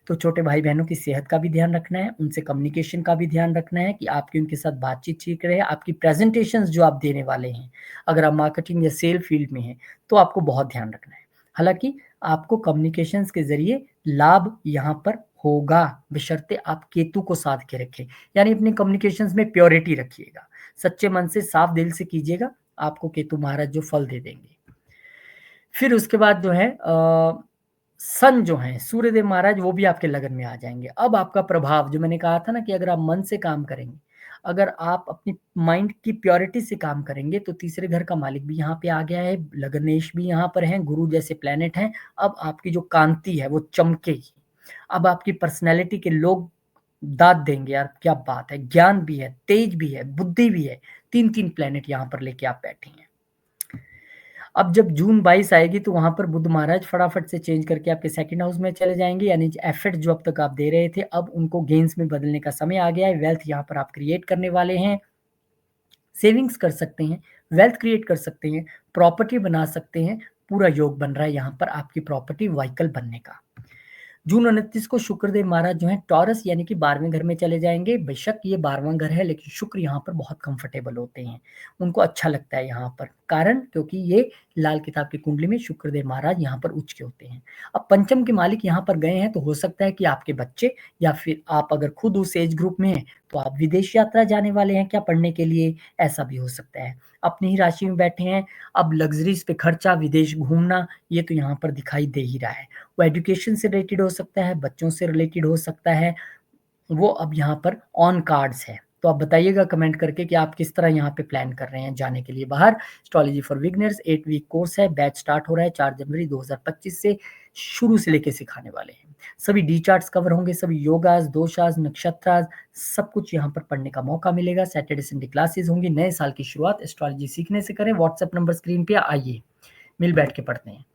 तो छोटे भाई बहनों की सेहत का भी ध्यान रखना है, उनसे कम्युनिकेशन का भी ध्यान रखना है कि आपकी उनके साथ बातचीत ठीक रहे। आपकी प्रेजेंटेशंस जो आप देने वाले हैं, अगर आप मार्केटिंग या सेल फील्ड में हैं तो आपको बहुत ध्यान रखना है। हालांकि आपको कम्युनिकेशंस के जरिए लाभ यहाँ पर होगा, बशर्ते आप केतु को साध के रखें, यानी अपने कम्युनिकेशंस में प्योरिटी रखिएगा, सच्चे मन से साफ दिल से कीजिएगा, आपको केतु महाराज जो फल दे देंगे। फिर उसके बाद जो है सन जो है सूर्यदेव महाराज, वो भी आपके लगन में आ जाएंगे। अब आपका प्रभाव, जो मैंने कहा था ना कि अगर आप मन से काम करेंगे, अगर आप अपनी माइंड की प्योरिटी से काम करेंगे, तो तीसरे घर का मालिक भी यहाँ पे आ गया है, लगनेश भी यहाँ पर है, गुरु जैसे प्लेनेट हैं। अब आपकी जो कांति है वो चमकेगी। अब आपकी पर्सनैलिटी के लोग दाद देंगे, यार क्या बात है, ज्ञान भी है, तेज भी है, बुद्धि भी है। 3-3 प्लेनेट यहाँ पर लेके आप बैठे हैं। अब जब जून 22 आएगी तो वहां पर बुध महाराज फटाफट से चेंज करके आपके सेकंड हाउस में चले जाएंगे, यानी एफर्ट जो अब तक आप दे रहे थे अब उनको गेन्स में बदलने का समय आ गया है। वेल्थ यहाँ पर आप क्रिएट करने वाले हैं, सेविंग्स कर सकते हैं, वेल्थ क्रिएट कर सकते हैं, प्रॉपर्टी बना सकते हैं। पूरा योग बन रहा है यहाँ पर आपकी प्रॉपर्टी व्हीकल बनने का। जून 29 को शुक्रदेव महाराज जो है टॉरस यानी कि 12वें घर में चले जाएंगे। बेशक ये 12वां घर है, लेकिन शुक्र यहाँ पर बहुत कंफर्टेबल होते हैं, उनको अच्छा लगता है यहाँ पर, कारण क्योंकि ये लाल किताब की कुंडली में शुक्रदेव महाराज यहाँ पर उच्च के होते हैं। अब पंचम के मालिक यहाँ पर गए हैं, तो हो सकता है कि आपके बच्चे या फिर आप अगर खुद उस एज ग्रुप में हैं तो आप विदेश यात्रा जाने वाले हैं क्या पढ़ने के लिए, ऐसा भी हो सकता है। अपनी ही राशि में बैठे हैं, अब लग्जरीज पे खर्चा, विदेश घूमना, ये तो यहाँ पर दिखाई दे ही रहा है। वो एजुकेशन से रिलेटेड हो सकता है, बच्चों से रिलेटेड हो सकता है, वो अब यहाँ पर ऑन कार्ड्स है। तो आप बताइएगा कमेंट करके कि आप किस तरह यहाँ पे प्लान कर रहे हैं जाने के लिए बाहर। Astrology for beginners 8 week course है, बैच स्टार्ट हो रहा है 4 जनवरी 2025 से, शुरू से लेके सिखाने वाले हैं। सभी डी चार्ट्स कवर होंगे, सभी योगास, दोषास, नक्षत्रास, सब कुछ यहाँ पर पढ़ने का मौका मिलेगा। सैटरडे संडे क्लासेस होंगी। नए साल की शुरुआत एस्ट्रोलॉजी सीखने से करें। व्हाट्सएप नंबर स्क्रीन पे आइए, मिल बैठ के पढ़ते हैं।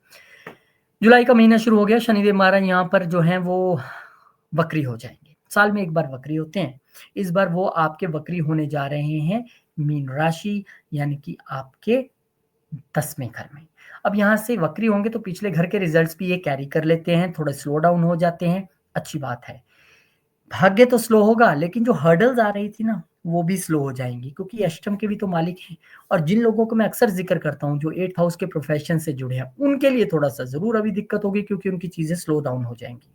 जुलाई का महीना शुरू हो गया, शनिदेव महाराज यहाँ पर जो है वो वक्री हो जाएंगे। साल में एक बार वक्री होते हैं, इस बार वो आपके वक्री होने जा रहे हैं मीन राशि यानी कि आपके 10वें घर में। अब यहाँ से वक्री होंगे तो पिछले घर के रिजल्ट्स भी ये कैरी कर लेते हैं, थोड़ा स्लो डाउन हो जाते हैं, अच्छी बात है। भाग्य तो स्लो होगा, लेकिन जो हर्डल्स आ रही थी ना वो भी स्लो हो जाएंगी, क्योंकि अष्टम के भी तो मालिक हैं। और जिन लोगों को मैं अक्सर जिक्र करता हूँ जो 8th हाउस के प्रोफेशन से जुड़े हैं, उनके लिए थोड़ा सा जरूर अभी दिक्कत होगी, क्योंकि उनकी चीजें स्लो डाउन हो जाएंगी।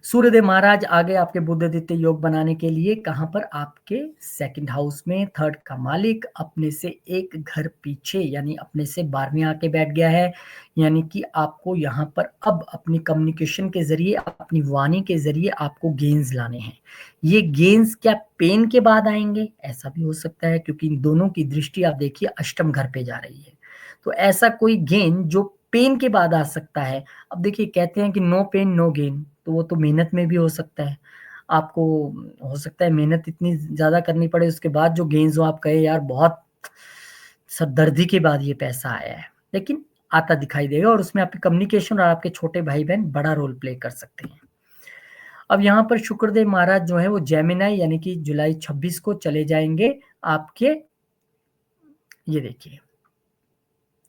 सूर्यदेव महाराज आगे आपके बुधादित्य योग बनाने के लिए कहां पर, आपके सेकंड हाउस में, थर्ड का मालिक अपने से एक घर पीछे यानी अपने से 12वें आके बैठ गया है। यानी कि आपको यहाँ पर अब अपनी कम्युनिकेशन के जरिए, अपनी वाणी के जरिए आपको गेन्स लाने हैं। ये गेन्स क्या पेन के बाद आएंगे, ऐसा भी हो सकता है, क्योंकि इन दोनों की दृष्टि आप देखिए अष्टम घर पे जा रही है। तो ऐसा कोई गेन जो पेन के बाद आ सकता है। अब देखिए कहते हैं कि नो पेन नो गेन, तो वो तो मेहनत में भी हो सकता है। आपको हो सकता है मेहनत इतनी ज्यादा करनी पड़े, उसके बाद जो गेन्स हो आप कहे यार बहुत सरदर्दी के बाद ये पैसा आया है, लेकिन आता दिखाई देगा, और उसमें आपके कम्युनिकेशन और आपके छोटे भाई बहन बड़ा रोल प्ले कर सकते हैं। अब यहाँ पर शुक्रदेव महाराज जो है वो जेमिनाई यानी कि जुलाई 26 को चले जाएंगे आपके, ये देखिए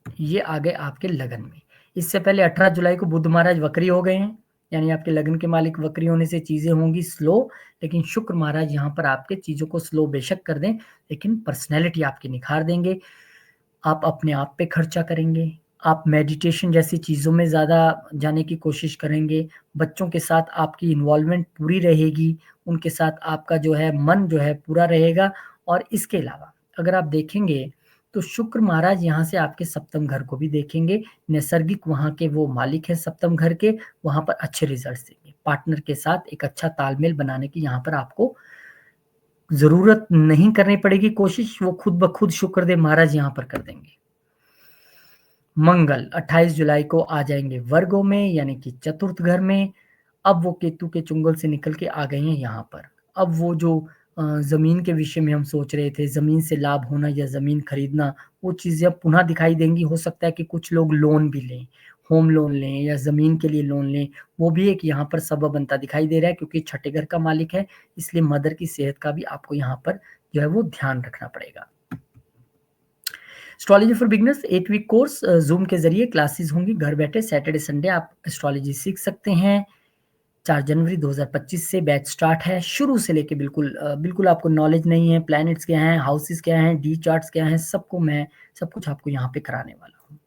ये आ गए आपके लगन में। इससे पहले 18 जुलाई को बुध महाराज वक्री हो गए हैं, यानी आपके लगन के मालिक वक्री होने से चीजें होंगी स्लो, लेकिन शुक्र महाराज यहाँ पर आपके चीजों को स्लो बेशक कर दें, लेकिन पर्सनैलिटी आपकी निखार देंगे। आप अपने आप पे खर्चा करेंगे, आप मेडिटेशन जैसी चीज़ों में ज़्यादा जाने की कोशिश करेंगे, बच्चों के साथ आपकी इन्वॉल्वमेंट पूरी रहेगी, उनके साथ आपका जो है मन जो है पूरा रहेगा। और इसके अलावा अगर आप देखेंगे तो शुक्र महाराज यहाँ से आपके सप्तम घर को भी देखेंगे, नैसर्गिक वहाँ के वो मालिक हैं सप्तम घर के, वहाँ पर अच्छे रिजल्ट्स देंगे। पार्टनर के साथ एक अच्छा तालमेल बनाने की यहाँ पर आपको ज़रूरत नहीं करनी पड़ेगी कोशिश, वो खुद ब खुद शुक्रदेव महाराज यहाँ पर कर देंगे। मंगल 28 जुलाई को आ जाएंगे वर्गों में, यानी कि चतुर्थ घर में। अब वो केतु के चुंगल से निकल के आ गए हैं यहाँ पर। अब वो जो ज़मीन के विषय में हम सोच रहे थे, ज़मीन से लाभ होना या ज़मीन खरीदना, वो चीज़ें अब पुनः दिखाई देंगी। हो सकता है कि कुछ लोग लोन भी लें, होम लोन लें या ज़मीन के लिए लोन लें, वो भी एक यहाँ पर सबब बनता दिखाई दे रहा है, क्योंकि छठे घर का मालिक है, इसलिए मदर की सेहत का भी आपको यहाँ पर जो है वो ध्यान रखना पड़ेगा। Astrology for beginners 8 week course Zoom के जरिए क्लासेस होंगी, घर बैठे सैटरडे संडे आप एस्ट्रोलॉजी सीख सकते हैं। 4 जनवरी 2025 से बैच स्टार्ट है। शुरू से लेके बिल्कुल आपको नॉलेज नहीं है, प्लैनेट्स क्या हैं, हाउसेस क्या हैं, डी चार्ट्स क्या हैं, सब कुछ आपको यहाँ पे कराने वाला हूँ।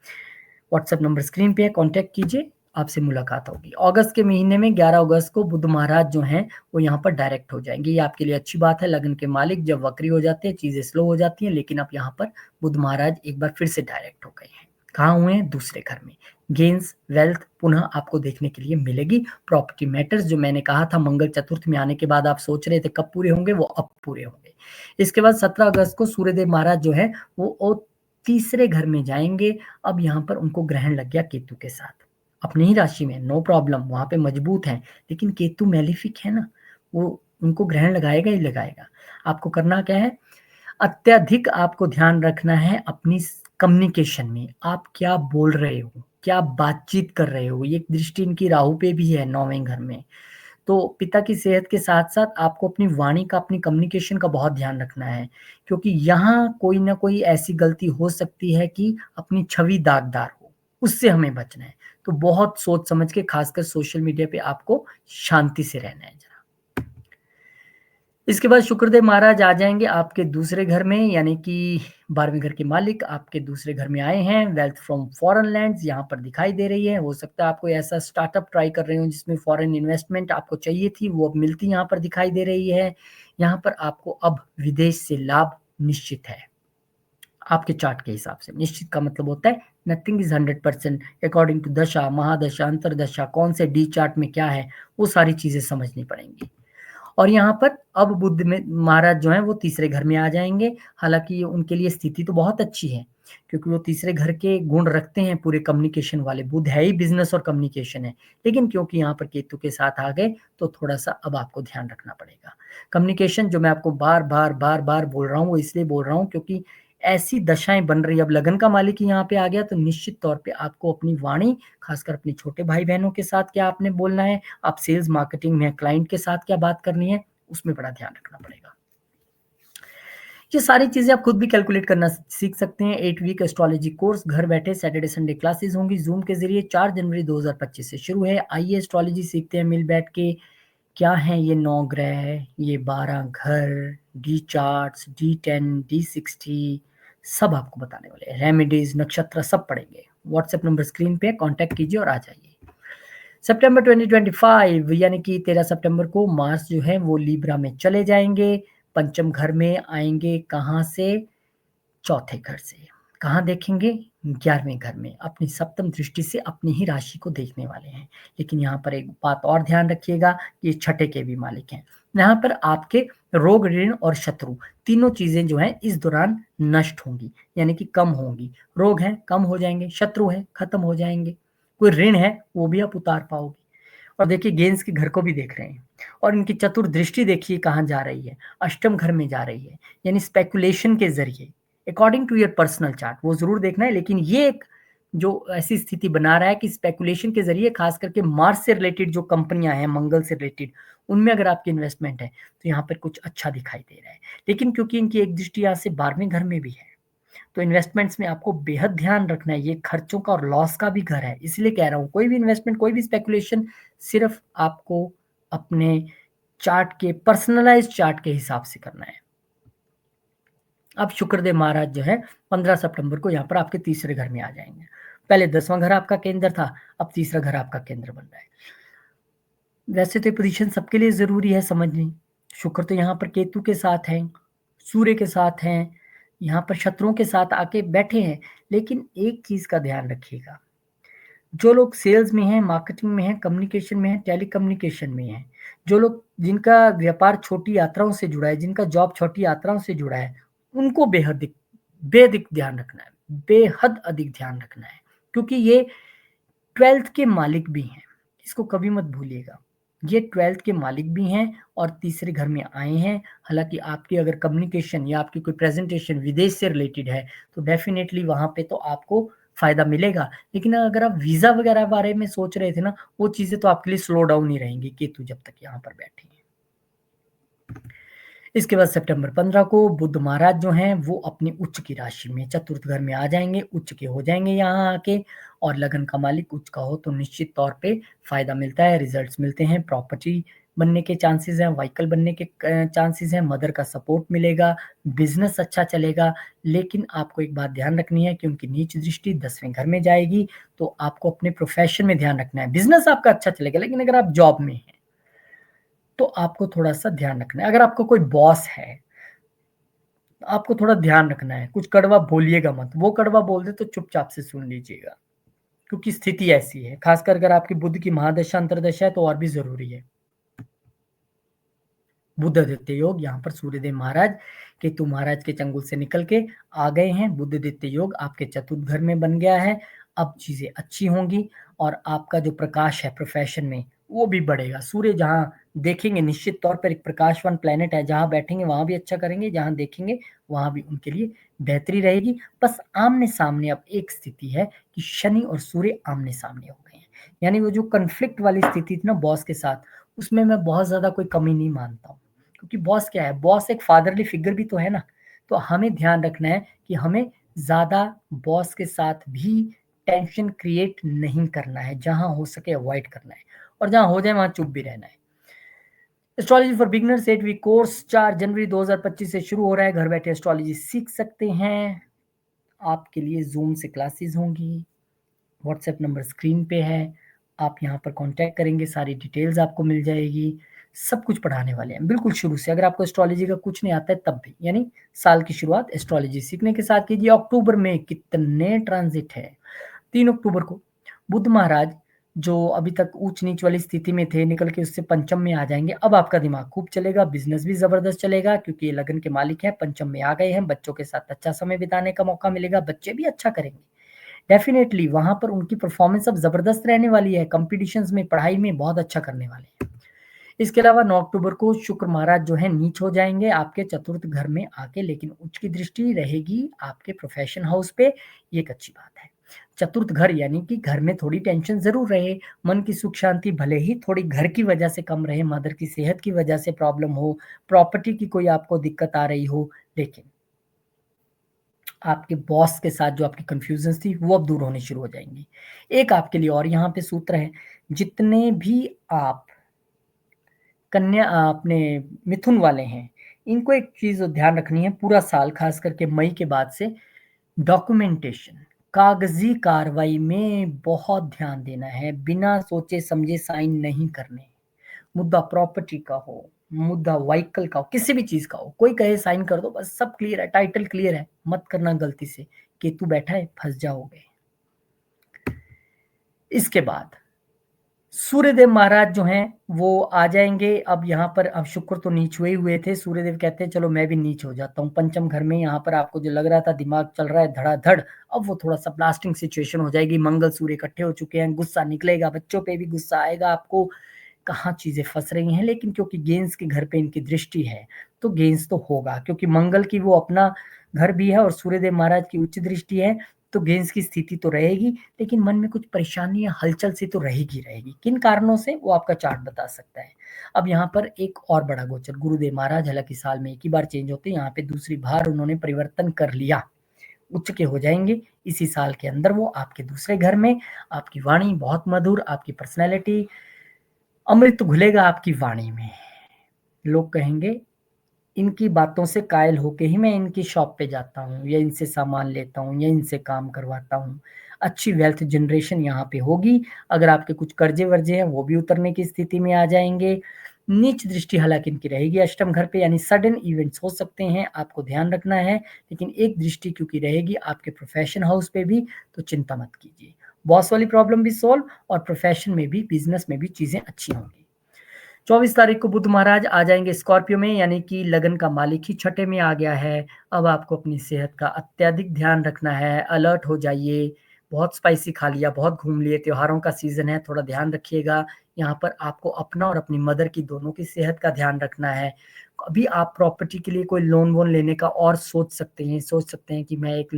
व्हाट्सएप नंबर स्क्रीन पे है, कॉन्टैक्ट कीजिए, आपसे मुलाकात होगी। अगस्त के महीने में 11 अगस्त को बुध महाराज जो हैं वो यहाँ पर डायरेक्ट हो जाएंगे। ये आपके लिए अच्छी बात है। लगन के मालिक जब वक्री हो जाते हैं चीजें स्लो हो जाती हैं, लेकिन अब यहाँ पर बुध महाराज एक बार फिर से डायरेक्ट हो गए हैं। कहाँ हुए हैं? दूसरे घर में। गेन्स वेल्थ पुनः आपको देखने के लिए मिलेगी। प्रॉपर्टी मैटर्स जो मैंने कहा था मंगल चतुर्थ में आने के बाद आप सोच रहे थे कब पूरे होंगे, वो अब पूरे होंगे। इसके बाद 17 अगस्त को सूर्यदेव महाराज जो है वो तीसरे घर में जाएंगे। अब यहाँ पर उनको ग्रहण लग गया केतु के साथ अपनी ही राशि में, नो प्रॉब्लम, वहां पे मजबूत है, लेकिन केतु मैलिफिक है ना, वो उनको ग्रहण लगाएगा ही लगाएगा। आपको करना क्या है? अत्यधिक आपको ध्यान रखना है अपनी कम्युनिकेशन में। आप क्या बोल रहे हो, क्या बातचीत कर रहे हो। ये दृष्टि इनकी राहु पे भी है 9वें घर में। तो पिता की सेहत के साथ साथ आपको अपनी वाणी का, अपनी कम्युनिकेशन का बहुत ध्यान रखना है, क्योंकि यहाँ कोई ना कोई ऐसी गलती हो सकती है कि अपनी छवि दागदार हो, उससे हमें बचना है। तो बहुत सोच समझ के, खासकर सोशल मीडिया पे आपको शांति से रहना है जरा। इसके बाद शुक्रदेव महाराज आ जाएंगे आपके दूसरे घर में, यानी कि 12वें घर के मालिक आपके दूसरे घर में आए हैं। वेल्थ फ्रॉम फॉरेन लैंड्स यहाँ पर दिखाई दे रही है। हो सकता है आपको ऐसा स्टार्टअप ट्राई कर रहे हो जिसमें फॉरेन इन्वेस्टमेंट आपको चाहिए थी, वो अब मिलती यहाँ पर दिखाई दे रही है। यहाँ पर आपको अब विदेश से लाभ निश्चित है। आपके चार्ट के हिसाब से निश्चित का मतलब होता है नथिंग इज 100%। अकॉर्डिंग टू दशा, महादशा, अंतरदशा, कौन से डी चार्ट में क्या है, वो सारी चीजें समझनी पड़ेंगी। और यहाँ पर अब बुध में महाराज जो है वो तीसरे घर में आ जाएंगे। हालांकि उनके लिए स्थिति तो बहुत अच्छी है, क्योंकि वो तीसरे घर के गुण रखते हैं, पूरे कम्युनिकेशन वाले। बुध है ही बिजनेस और कम्युनिकेशन है, लेकिन क्योंकि यहाँ पर केतु के साथ आ गए तो थोड़ा सा अब आपको ध्यान रखना पड़ेगा। कम्युनिकेशन जो मैं आपको बार बार बोल रहा हूँ, वो इसलिए बोल रहा हूँ क्योंकि ऐसी दशाएं बन रही। अब लगन का मालिक यहाँ पे आ गया, तो निश्चित तौर पे आपको अपनी वाणी, खासकर अपने छोटे भाई बहनों के साथ क्या आपने बोलना है, आप सेल्स मार्केटिंग में क्लाइंट के साथ क्या बात करनी है, उसमें बड़ा ध्यान रखना पड़ेगा। ये सारी चीजें आप खुद भी कैलकुलेट करना सीख सकते हैं। 8 वीक एस्ट्रोलॉजी कोर्स घर बैठे सैटरडे संडे क्लासेस होंगी जूम के जरिए। 4 जनवरी 2025 से शुरू है। आइए एस्ट्रोलॉजी सीखते हैं मिल बैठ के। क्या है ये 9 ग्रह, ये 12 घर, डी चार्ट्स, D10, D60, सब आपको बताने वाले हैं। रेमेडीज, नक्षत्र सब पढ़ेंगे। व्हाट्सएप नंबर स्क्रीन पे कांटेक्ट कीजिए और आ जाइए। सितंबर 2025 यानी कि 13 सितंबर को मार्स जो है वो लीब्रा में चले जाएंगे। पंचम घर में आएंगे, कहाँ से? चौथे घर से। कहाँ देखेंगे? 11वें घर में। अपनी सप्तम दृष्टि से अपनी ही राशि को देखने वाले हैं। लेकिन यहाँ पर एक बात और ध्यान रखिएगा, ये छठे के भी मालिक हैं। यहाँ पर आपके रोग, ऋण और शत्रु तीनों चीजें जो हैं इस दौरान नष्ट होंगी, यानी कि कम होंगी। रोग है कम हो जाएंगे, शत्रु है खत्म हो जाएंगे, कोई ऋण है वो भी आप उतार पाओगे। और देखिए गेंस के घर को भी देख रहे हैं, और इनकी चतुर्दृष्टि देखिए कहाँ जा रही है, अष्टम घर में जा रही है। यानी स्पेकुलेशन के जरिए, according to your personal chart, वो जरूर देखना है, लेकिन ये एक जो ऐसी स्थिति बना रहा है कि स्पेकुलेशन के जरिए, खास करके मार्स से रिलेटेड जो कंपनियां हैं, मंगल से रिलेटेड, उनमें अगर आपकी इन्वेस्टमेंट है तो यहाँ पर कुछ अच्छा दिखाई दे रहा है। लेकिन क्योंकि इनकी एक दृष्टि यहाँ से 12वें घर में भी है, तो इन्वेस्टमेंट्स में आपको बेहद ध्यान रखना है। ये खर्चों का और लॉस का भी घर है, इसलिए कह रहा हूँ कोई भी इन्वेस्टमेंट, कोई भी स्पेकुलेशन सिर्फ आपको अपने चार्ट के, पर्सनलाइज चार्ट के हिसाब से करना है। अब शुक्रदेव महाराज जो है 15 सितंबर को यहाँ पर आपके तीसरे घर में आ जाएंगे। पहले 10वां घर आपका केंद्र था, अब तीसरा घर आपका केंद्र बन रहा है। वैसे तो पोजीशन सबके लिए जरूरी है समझनी। शुक्र तो यहाँ पर केतु के साथ है, सूर्य के साथ हैं, यहाँ पर शत्रुओं के साथ आके बैठे हैं। लेकिन एक चीज का ध्यान रखिएगा, जो लोग सेल्स में हैं, मार्केटिंग में हैं, कम्युनिकेशन में हैं, टेलीकम्युनिकेशन में हैं, जो लोग जिनका व्यापार छोटी यात्राओं से जुड़ा है, जिनका जॉब छोटी यात्राओं से जुड़ा है, उनको बेहद ध्यान रखना है, बेहद अधिक ध्यान रखना है, क्योंकि ये 12th के मालिक भी हैं। इसको कभी मत भूलिएगा, ये 12th के मालिक भी हैं और तीसरे घर में आए हैं। हालांकि आपकी अगर कम्युनिकेशन या आपकी कोई प्रेजेंटेशन विदेश से रिलेटेड है तो डेफिनेटली वहां पे तो आपको फायदा मिलेगा। लेकिन अगर आप वीजा वगैरह बारे में सोच रहे थे ना, वो चीजें तो आपके लिए स्लो डाउन ही रहेंगी केतु जब तक यहाँ पर बैठे हैं। इसके बाद सितंबर 15 को बुध महाराज जो हैं वो अपनी उच्च की राशि में चतुर्थ घर में आ जाएंगे, उच्च के हो जाएंगे यहाँ आके। और लगन का मालिक उच्च का हो तो निश्चित तौर पे फायदा मिलता है, रिजल्ट्स मिलते हैं, प्रॉपर्टी बनने के चांसेस हैं, व्हीकल बनने के चांसेस हैं, मदर का सपोर्ट मिलेगा, बिजनेस अच्छा चलेगा। लेकिन आपको एक बात ध्यान रखनी है कि उनकी नीच दृष्टि 10वें घर में जाएगी, तो आपको अपने प्रोफेशन में ध्यान रखना है। बिजनेस आपका अच्छा चलेगा, लेकिन अगर आप जॉब में हैं तो आपको थोड़ा सा ध्यान रखना है। अगर आपको कोई बॉस है, आपको थोड़ा ध्यान रखना है, कुछ कड़वा बोलिएगा मत। वो कड़वा बोल दे तो चुपचाप से सुन लीजिएगा, क्योंकि स्थिति ऐसी है। खासकर अगर आपकी बुध की महादशा अंतरदशा है तो और भी जरूरी है। बुध आदित्य योग, यहाँ पर सूर्यदेव महाराज केतु महाराज के चंगुल से निकल के आ गए हैं। बुध आदित्य योग आपके चतुर्थ घर में बन गया है। अब चीजें अच्छी होंगी और आपका जो प्रकाश है प्रोफेशन में वो भी बढ़ेगा। सूर्य जहां देखेंगे निश्चित तौर पर एक प्रकाशवान प्लेनेट है, जहां बैठेंगे वहां भी अच्छा करेंगे, जहां देखेंगे वहां भी उनके लिए बेहतरी रहेगी। बस आमने सामने अब एक स्थिति है कि शनि और सूर्य आमने सामने हो गए हैं, यानी वो जो कन्फ्लिक्ट वाली स्थिति थी ना बॉस के साथ, उसमें मैं बहुत ज्यादा कोई कमी नहीं मानता हूँ। क्योंकि बॉस क्या है, बॉस एक फादरली फिगर भी तो है ना। तो हमें ध्यान रखना है कि हमें ज्यादा बॉस के साथ भी टेंशन क्रिएट नहीं करना है, जहां हो सके अवॉइड करना है, और जहां हो जाए वहां चुप भी रहना है। Astrology for beginners 8 week course 4 जनवरी 2025 से शुरू हो रहा है। घर बैठे एस्ट्रोलॉजी सीख सकते हैं। आपके लिए जूम से क्लासेस होंगी, व्हाट्सएप नंबर स्क्रीन पे है, आप यहाँ पर कांटेक्ट करेंगे, सारी डिटेल्स आपको मिल जाएगी। सब कुछ पढ़ाने वाले हैं बिल्कुल शुरू से। अगर आपको एस्ट्रोलॉजी का कुछ नहीं आता है तब भी, यानी साल की शुरुआत एस्ट्रोलॉजी सीखने के साथ कीजिए। अक्टूबर में कितने ट्रांजिट है। 3 अक्टूबर को बुध महाराज जो अभी तक ऊंच नीच वाली स्थिति में थे, निकल के उससे पंचम में आ जाएंगे। अब आपका दिमाग खूब चलेगा, बिजनेस भी जबरदस्त चलेगा, क्योंकि ये लगन के मालिक हैं, पंचम में आ गए हैं। बच्चों के साथ अच्छा समय बिताने का मौका मिलेगा, बच्चे भी अच्छा करेंगे डेफिनेटली। वहां पर उनकी परफॉर्मेंस अब जबरदस्त रहने वाली है, कॉम्पिटिशन्स में, पढ़ाई में बहुत अच्छा करने वाले हैं। इसके अलावा 9 अक्टूबर को शुक्र महाराज जो है नीच हो जाएंगे आपके चतुर्थ घर में आके, लेकिन उच्च की दृष्टि रहेगी आपके प्रोफेशन हाउस पे। ये एक अच्छी बात है। चतुर्थ घर यानी कि घर में थोड़ी टेंशन जरूर रहे, मन की सुख शांति भले ही थोड़ी घर की वजह से कम रहे, मदर की सेहत की वजह से प्रॉब्लम हो, प्रॉपर्टी की कोई आपको दिक्कत आ रही हो, लेकिन आपके बॉस के साथ जो आपकी कंफ्यूजन थी वो अब दूर होनी शुरू हो जाएंगी। एक आपके लिए और यहाँ पे सूत्र है, जितने भी आप कन्या अपने मिथुन वाले हैं, इनको एक चीज ध्यान रखनी है पूरा साल, खास करके मई के बाद से, डॉक्यूमेंटेशन, कागजी कार्रवाई में बहुत ध्यान देना है। बिना सोचे समझे साइन नहीं करने। मुद्दा प्रॉपर्टी का हो, मुद्दा व्हीकल का हो, किसी भी चीज का हो, कोई कहे साइन कर दो, बस सब क्लियर है, टाइटल क्लियर है, मत करना गलती से। केतु बैठा है, फंस जाओगे। इसके बाद सूर्यदेव महाराज जो हैं वो आ जाएंगे। अब यहाँ पर अब शुक्र तो नीच हुए थे, सूर्यदेव कहते हैं चलो मैं भी नीच हो जाता हूँ पंचम घर में। यहाँ पर आपको जो लग रहा था दिमाग चल रहा है धड़ाधड़, अब वो थोड़ा सा ब्लास्टिंग सिचुएशन हो जाएगी। मंगल सूर्य इकट्ठे हो चुके हैं, गुस्सा निकलेगा, बच्चों पे भी गुस्सा आएगा आपको, कहाँ चीजें फंस रही हैं। लेकिन क्योंकि गेंस के घर पे इनकी दृष्टि है तो गेंस तो होगा, क्योंकि मंगल की वो अपना घर भी है और सूर्यदेव महाराज की उच्च दृष्टि है, तो गेंस की स्थिति तो रहेगी। लेकिन मन में कुछ परेशानी या हलचल सी तो रहेगी। किन कारणों से वो आपका चार्ट बता सकता है। अब यहाँ पर एक और बड़ा गोचर, गुरुदेव महाराज हालांकि साल में एक ही बार चेंज होते हैं, यहाँ पे दूसरी बार उन्होंने परिवर्तन कर लिया, उच्च के हो जाएंगे इसी साल के अंदर वो आपके दूसरे घर में। आपकी वाणी बहुत मधुर, आपकी पर्सनैलिटी, अमृत घुलेगा आपकी वाणी में। लोग कहेंगे इनकी बातों से कायल होके ही मैं इनकी शॉप पे जाता हूँ या इनसे सामान लेता हूँ या इनसे काम करवाता हूँ। अच्छी वेल्थ जनरेशन यहाँ पे होगी। अगर आपके कुछ कर्जे-वर्जे हैं वो भी उतरने की स्थिति में आ जाएँगे। नीच दृष्टि हालाँकि इनकी रहेगी अष्टम घर पे, यानी सडन इवेंट्स हो सकते हैं, आपको ध्यान रखना है। लेकिन एक दृष्टि क्योंकि रहेगी आपके प्रोफ़ेशन हाउस पे भी, तो चिंता मत कीजिए। बॉस वाली प्रॉब्लम भी सॉल्व और प्रोफ़ेशन में भी, बिज़नेस में भी चीज़ें अच्छी होंगी। 24 तारीख को बुध महाराज आ जाएँगे स्कॉर्पियो में, यानी कि लगन का मालिक ही छठे में आ गया है। अब आपको अपनी सेहत का अत्यधिक ध्यान रखना है, अलर्ट हो जाइए। बहुत स्पाइसी खा लिया, बहुत घूम लिए, त्योहारों का सीज़न है, थोड़ा ध्यान रखिएगा। यहाँ पर आपको अपना और अपनी मदर की दोनों की सेहत का ध्यान रखना है। अभी आप प्रॉपर्टी के लिए कोई लोन-वोन लेने का और सोच सकते हैं कि मैं एक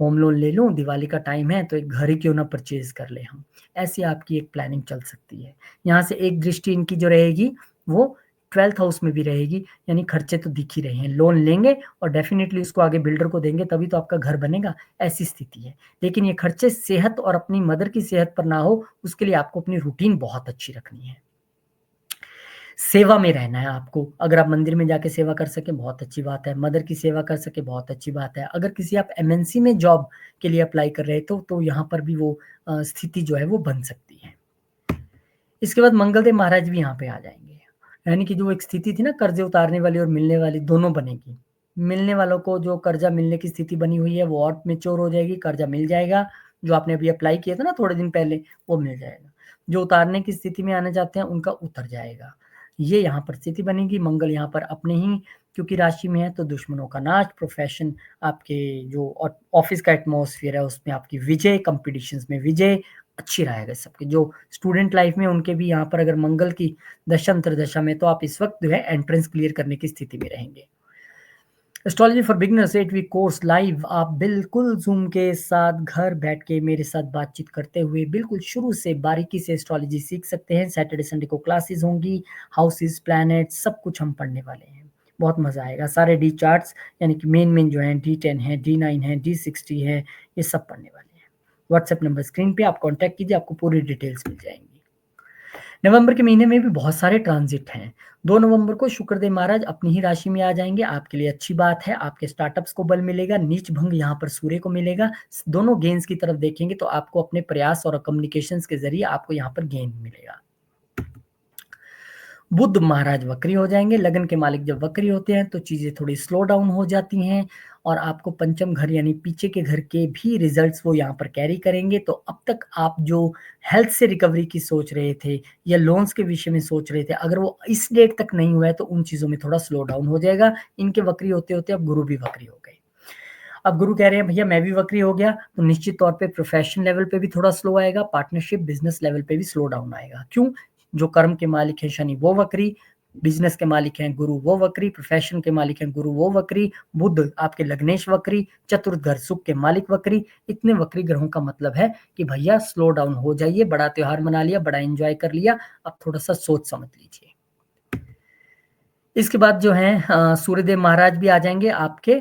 होम लोन ले लूँ, दिवाली का टाइम है तो एक घर ही क्यों ना परचेज़ कर लें हम। ऐसी आपकी एक प्लानिंग चल सकती है। यहाँ से एक दृष्टि इनकी जो रहेगी वो 12th हाउस में भी रहेगी, यानी खर्चे तो दिख ही रहे हैं। लोन लेंगे और डेफ़िनिटली उसको आगे बिल्डर को देंगे तभी तो आपका घर बनेगा, ऐसी स्थिति है। लेकिन ये खर्चे सेहत और अपनी मदर की सेहत पर ना हो, उसके लिए आपको अपनी रूटीन बहुत अच्छी रखनी है। सेवा में रहना है आपको। अगर आप मंदिर में जाके सेवा कर सकें, बहुत अच्छी बात है। मदर की सेवा कर सकें, बहुत अच्छी बात है। अगर किसी आप एमएनसी में जॉब के लिए अप्लाई कर रहे तो यहाँ पर भी वो स्थिति जो है वो बन सकती है। इसके बाद मंगलदेव महाराज भी यहाँ पे आ जाएँगे। यानी कि जो एक स्थिति थी ना कर्ज़े उतारने वाली और मिलने वाली दोनों बनेगी। मिलने वालों को जो कर्ज़ा मिलने की स्थिति बनी हुई है वो और मैच्योर हो जाएगी, कर्ज़ा मिल जाएगा। जो आपने अभी अप्लाई किया था ना थोड़े दिन पहले, वो मिल जाएगा। जो उतारने की स्थिति में आना चाहते हैं उनका उतर जाएगा। ये यहाँ पर स्थिति बनेगी, मंगल यहाँ पर अपने ही क्योंकि राशि में है तो दुश्मनों का नाश, प्रोफ़ेशन आपके जो ऑफ़िस का एटमॉस्फियर है उसमें आपकी विजय, कॉम्पिटिशन्स में विजय, अच्छी रहेगा सबकी। जो स्टूडेंट लाइफ में उनके भी यहाँ पर अगर मंगल की दशा अंतर्दशा में तो आप इस वक़्त जो है एंट्रेंस क्लियर करने की स्थिति में रहेंगे। Astrology for beginners 8 week course live आप बिल्कुल ज़ूम के साथ घर बैठ के मेरे साथ बातचीत करते हुए बिल्कुल शुरू से बारीकी से एस्ट्रोलॉजी सीख सकते हैं। सैटरडे संडे को क्लासेस होंगी, हाउसेस, प्लैनेट्स सब कुछ हम पढ़ने वाले हैं। बहुत मज़ा आएगा। सारे डी चार्ट्स यानी कि मेन जो हैं D10 है, D9 है, D60 है, ये सब पढ़ने वाले हैं। व्हाट्सएप नंबर स्क्रीन पे आप कॉन्टैक्ट कीजिए, आपको पूरी डिटेल्स मिल जाएँगी। नवंबर के महीने में भी बहुत सारे ट्रांजिट हैं। 2 नवंबर को शुक्रदेव महाराज अपनी ही राशि में आ जाएँगे, आपके लिए अच्छी बात है, आपके स्टार्टअप्स को बल मिलेगा, नीच भंग यहाँ पर सूर्य को मिलेगा। दोनों गेन्स की तरफ देखेंगे तो आपको अपने प्रयास और कम्युनिकेशंस के ज़रिए आपको यहाँ पर गेन मिलेगा। बुध महाराज वक्री हो जाएँगे, लगन के मालिक जब वक्री होते हैं तो चीज़ें थोड़ी स्लो डाउन हो जाती हैं और आपको पंचम घर यानी पीछे के घर के भी रिज़ल्ट्स वो यहाँ पर कैरी करेंगे। तो अब तक आप जो हेल्थ से रिकवरी की सोच रहे थे या लोन्स के विषय में सोच रहे थे, अगर वो इस डेट तक नहीं हुआ है तो उन चीज़ों में थोड़ा स्लो डाउन हो जाएगा। इनके वक्री होते-होते अब गुरु भी वक्री हो गए। अब गुरु कह रहे हैं भैया मैं भी वक्री हो गया, तो निश्चित तौर पे प्रोफ़ेशन लेवल पे भी थोड़ा स्लो आएगा, पार्टनरशिप बिज़नेस लेवल पे भी स्लो डाउन आएगा। क्यों? जो कर्म के मालिक हैं शनि वो वक्री, बिज़नेस के मालिक हैं गुरु वो वक्री, प्रोफ़ेशन के मालिक हैं गुरु वो वक्री, बुध आपके लग्नेश वक्री, चतुर्थ घर सुख के मालिक वक्री। इतने वक्री ग्रहों का मतलब है कि भैया स्लो डाउन हो जाइए, बड़ा त्योहार मना लिया, बड़ा एन्जॉय कर लिया, अब थोड़ा-सा सोच समझ लीजिए। इसके बाद जो है सूर्यदेव महाराज भी आ जाएँगे आपके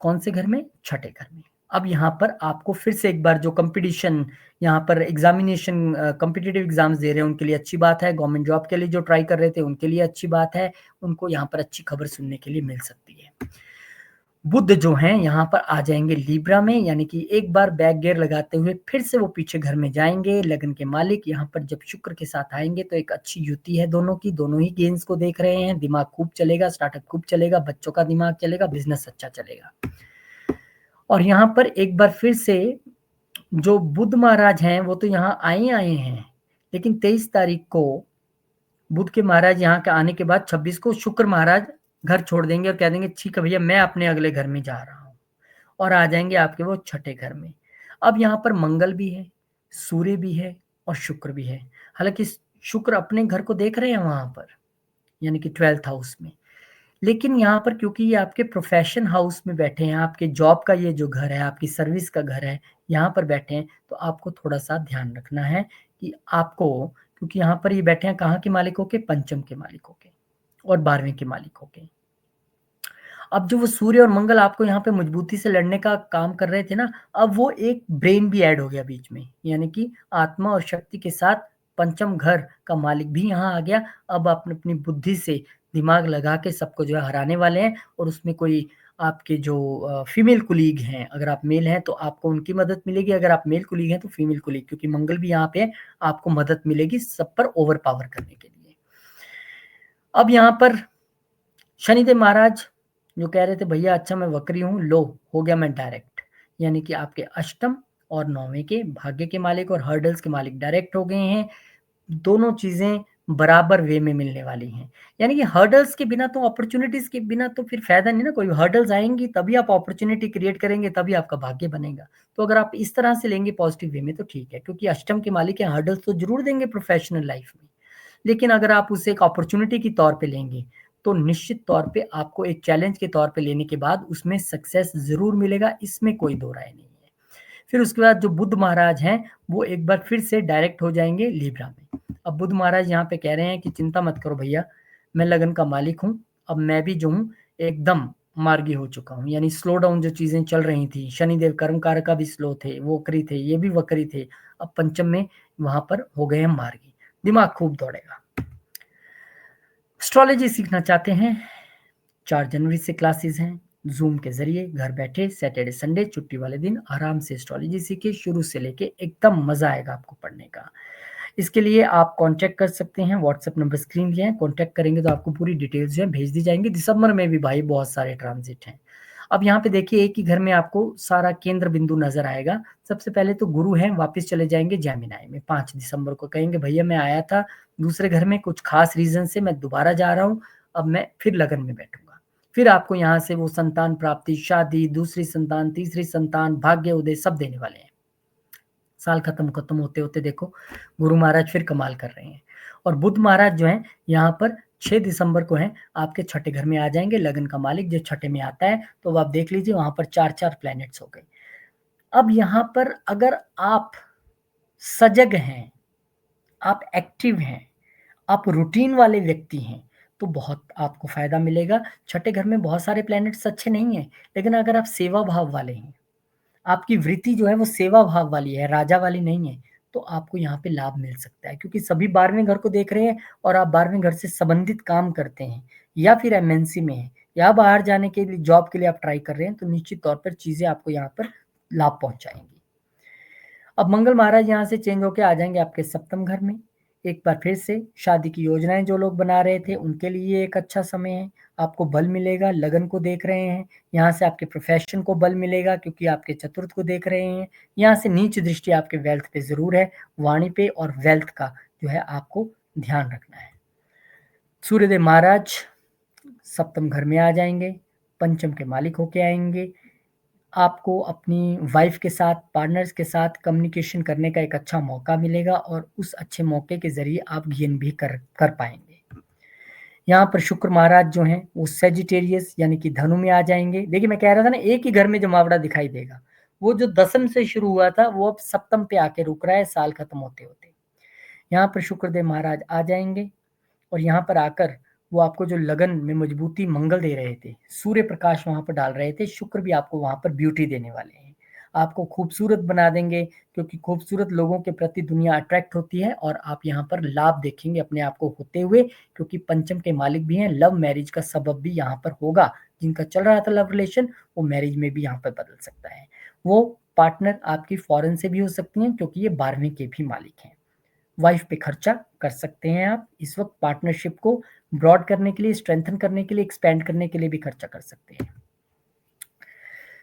कौन से घर में? छठे घर में। अब यहाँ पर आपको फिर से एक बार जो कॉम्पिटिशन यहाँ पर एग्ज़ामिनेशन कॉम्पिटिटिव एग्ज़ाम्स दे रहे हैं उनके लिए अच्छी बात है, गवर्नमेंट जॉब के लिए जो ट्राई कर रहे थे उनके लिए अच्छी बात है, उनको यहाँ पर अच्छी खबर सुनने के लिए मिल सकती है। बुध जो हैं यहाँ पर आ जाएँगे लिब्रा में यानी कि एक बार बैक गियर लगाते हुए फिर से वो पीछे घर में जाएँगे, लगन के मालिक यहाँ पर जब शुक्र के साथ आएँगे तो एक अच्छी युति है दोनों की, दोनों ही गेन्स को देख रहे हैं, दिमाग खूब चलेगा, स्टार्टअप खूब चलेगा, बच्चों का दिमाग चलेगा, बिज़नेस अच्छा चलेगा। और यहाँ पर एक बार फिर से जो बुध महाराज हैं वो तो यहाँ आए हैं, लेकिन 23 तारीख को बुध के महाराज यहाँ के आने के बाद 26 को शुक्र महाराज घर छोड़ देंगे और कह देंगे ठीक है भैया मैं अपने अगले घर में जा रहा हूँ और आ जाएँगे आपके वो छठे घर में। अब यहाँ पर मंगल भी है, सूर्य भी है और शुक्र भी है। हालाँकि शुक्र अपने घर को देख रहे हैं वहाँ पर, यानी कि 12th हाउस में। लेकिन यहाँ पर क्योंकि ये आपके प्रोफ़ेशन हाउस में बैठे हैं, आपके जॉब का ये जो घर है, आपकी सर्विस का घर है, यहाँ पर बैठे हैं, तो आपको थोड़ा-सा ध्यान रखना है कि आपको क्योंकि यहाँ पर ये बैठे हैं कहाँ के मालिकों के? पंचम के मालिकों के और 12वें के मालिकों के। अब जो वो सूर्य और मंगल आपको यहाँ पे मजबूती से लड़ने का काम कर रहे थे ना, अब वो एक ब्रेन भी ऐड हो गया बीच में, यानी कि आत्मा और शक्ति के साथ पंचम घर का मालिक भी यहाँ आ गया। अब आप अपनी बुद्धि से दिमाग लगा के सबको जो है हराने वाले हैं, और उसमें कोई आपके जो फीमेल कोलीग हैं, अगर आप मेल हैं तो आपको उनकी मदद मिलेगी, अगर आप मेल कोलीग हैं तो फीमेल कोलीग, क्योंकि मंगल भी यहाँ पे आपको मदद मिलेगी सब पर ओवर पावर करने के लिए। अब यहाँ पर शनिदेव महाराज जो कह रहे थे भैया अच्छा मैं वक्री हूँ, लो हो गया मैं डायरेक्ट, यानी कि आपके अष्टम और नौवें के भाग्य के मालिक और हर्डल्स के मालिक डायरेक्ट हो गए हैं। दोनों चीजें बराबर वे में मिलने वाली हैं, यानी कि हर्डल्स के बिना तो, अपॉर्चुनिटीज के बिना तो फिर फायदा नहीं ना, कोई हर्डल्स आएंगी तभी आप अपॉर्चुनिटी क्रिएट करेंगे, तभी आपका भाग्य बनेगा। तो अगर आप इस तरह से लेंगे पॉजिटिव वे में तो ठीक है, क्योंकि अष्टम के मालिक हैं, हर्डल्स तो जरूर देंगे प्रोफेशनल लाइफ में, लेकिन अगर आप उसे एक अपॉर्चुनिटी के तौर पे लेंगे तो निश्चित तौर पे आपको एक चैलेंज के तौर पे लेने के बाद उसमें सक्सेस जरूर मिलेगा, इसमें कोई दो राय नहीं है। फिर उसके बाद जो बुध महाराज हैं वो एक बार फिर से डायरेक्ट हो जाएंगे लीब्रा में। अब बुध महाराज यहाँ पे कह रहे हैं कि चिंता मत करो भैया, मैं लगन का मालिक हूँ, अब मैं भी जो हूँ एकदम मार्गी हो चुका हूँ, यानी स्लो डाउन जो चीजें चल रही थी, शनिदेव कर्म कारक का भी स्लो थे, वो वक्री थे, ये भी वक्री थे, अब पंचम में वहां पर हो गए हैं मार्गी, दिमाग खूब दौड़ेगा। एस्ट्रोलॉजी सीखना चाहते हैं, 4 जनवरी से क्लासेस हैं, जूम के जरिए घर बैठे सैटरडे संडे छुट्टी वाले दिन आराम से एस्ट्रोलॉजी सीखिए, शुरू से लेके एकदम मजा आएगा आपको पढ़ने का। इसके लिए आप कांटेक्ट कर सकते हैं, व्हाट्सएप नंबर स्क्रीन दिया है, कांटेक्ट करेंगे तो आपको पूरी डिटेल्स जो है भेज दी जाएंगी। दिसंबर में भी भाई बहुत सारे ट्रांजिट हैं। अब यहाँ पे देखिए एक ही घर में आपको सारा केंद्र बिंदु नजर आएगा। सबसे पहले तो गुरु हैं, वापस चले जाएंगे जेमिनाई में, 5 दिसंबर को कहेंगे भैया मैं आया था दूसरे घर में, कुछ खास रीजन से मैं दोबारा जा रहा हूँ, अब मैं फिर लगन में बैठूंगा। फिर आपको यहाँ से वो संतान प्राप्ति, शादी, दूसरी संतान, तीसरी संतान, भाग्य उदय सब देने वाले हैं। साल खत्म होते होते देखो गुरु महाराज फिर कमाल कर रहे हैं। और बुध महाराज जो है यहाँ पर 6 दिसंबर को है आपके छठे घर में आ जाएंगे, लगन का मालिक जो छठे में आता है, तो आप देख लीजिए वहां पर 4 प्लैनेट्स हो गए। अब यहाँ पर अगर आप सजग हैं, आप एक्टिव हैं, आप रूटीन वाले व्यक्ति हैं तो बहुत आपको फायदा मिलेगा। छठे घर में बहुत सारे प्लैनेट्स अच्छे नहीं है, लेकिन अगर आप सेवा भाव वाले हैं, आपकी वृत्ति जो है वो सेवा भाव वाली है, राजा वाली नहीं है, तो आपको यहाँ पे लाभ मिल सकता है, क्योंकि सभी 12वें घर को देख रहे हैं और आप 12वें घर से संबंधित काम करते हैं या फिर एमएनसी में है या बाहर जाने के लिए जॉब के लिए आप ट्राई कर रहे हैं, तो निश्चित तौर पर चीजें आपको यहाँ पर लाभ पहुंचाएंगी। अब मंगल महाराज यहाँ से चेंज होके आ जाएंगे आपके सप्तम घर में। एक बार फिर से शादी की योजनाएं जो लोग बना रहे थे उनके लिए एक अच्छा समय है, आपको बल मिलेगा, लगन को देख रहे हैं, यहाँ से आपके प्रोफेशन को बल मिलेगा क्योंकि आपके चतुर्थ को देख रहे हैं। यहाँ से नीच दृष्टि आपके वेल्थ पे जरूर है, वाणी पे और वेल्थ का जो है आपको ध्यान रखना है। सूर्यदेव महाराज सप्तम घर में आ जाएंगे, पंचम के मालिक होके आएंगे, आपको अपनी वाइफ के साथ, पार्टनर्स के साथ कम्युनिकेशन करने का एक अच्छा मौका मिलेगा और उस अच्छे मौके के जरिए आप गेन भी कर पाएंगे। यहाँ पर शुक्र महाराज जो हैं वो सेजिटेरियस यानी कि धनु में आ जाएंगे। देखिए मैं कह रहा था ना एक ही घर में जमावड़ा दिखाई देगा, वो जो दसम से शुरू हुआ था वो अब सप्तम पे आके रुक रहा है साल खत्म होते होते। यहाँ पर शुक्रदेव महाराज आ जाएंगे और यहाँ पर आकर वो आपको जो लगन में मजबूती मंगल दे रहे थे, सूर्य प्रकाश वहां पर डाल रहे थे, शुक्र भी आपको वहां पर ब्यूटी देने वाले हैं, आपको खूबसूरत बना देंगे, क्योंकि खूबसूरत लोगों के प्रति दुनिया अट्रैक्ट होती है और आप यहाँ पर लाभ देखेंगे अपने आप को होते हुए, क्योंकि पंचम के मालिक भी हैं, लव मैरिज का सबब भी यहाँ पर होगा। जिनका चल रहा था लव रिलेशन वो मैरिज में भी यहाँ पर बदल सकता है। वो पार्टनर आपकी फॉरेन से भी हो सकती हैं क्योंकि ये 12वें के भी मालिक हैं। वाइफ पे खर्चा कर सकते हैं आप इस वक्त, पार्टनरशिप को ब्रॉड करने के लिए, स्ट्रेंथन करने के लिए, एक्सपेंड करने के लिए भी खर्चा कर सकते हैं।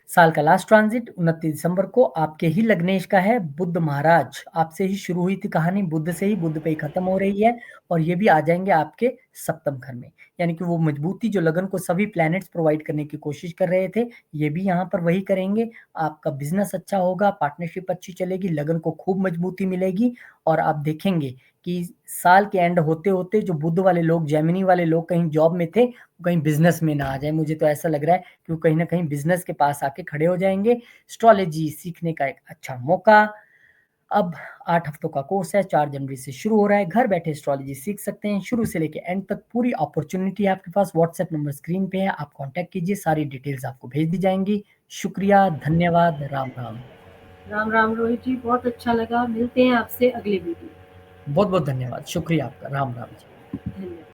साल का लास्ट ट्रांजिट 29 दिसंबर को आपके ही लग्नेश का है। बुध महाराज, आपसे ही शुरू हुई थी कहानी, बुध से ही, बुध पे ही खत्म हो रही है और ये भी आ जाएंगे आपके सप्तम घर में, यानी कि वो मजबूती जो लगन को सभी प्लैनेट्स प्रोवाइड करने की कोशिश कर रहे थे ये भी यहाँ पर वही करेंगे। आपका बिजनेस अच्छा होगा, पार्टनरशिप अच्छी चलेगी, लगन को खूब मजबूती मिलेगी और आप देखेंगे कि साल के एंड होते होते जो बुध वाले लोग, जेमिनी वाले लोग कहीं जॉब में थे कहीं बिजनेस में ना आ जाए। मुझे तो ऐसा लग रहा है कि वो कहीं ना कहीं बिजनेस के पास आके खड़े हो जाएंगे। एस्ट्रोलॉजी सीखने का एक अच्छा मौका। अब 8 हफ्तों का कोर्स है, 4 जनवरी से शुरू हो रहा है, घर बैठे एस्ट्रोलॉजी सीख सकते हैं, शुरू से लेके एंड तक पूरी अपॉर्चुनिटी आपके पास। व्हाट्सएप नंबर स्क्रीन पे है, आप कांटेक्ट कीजिए, सारी डिटेल्स आपको भेज दी जाएंगी। शुक्रिया, धन्यवाद, राम राम। राम राम रोहित जी, बहुत अच्छा लगा, मिलते हैं आपसे अगले वीडियो। बहुत बहुत धन्यवाद, शुक्रिया आपका, राम राम जी। धन्यवाद।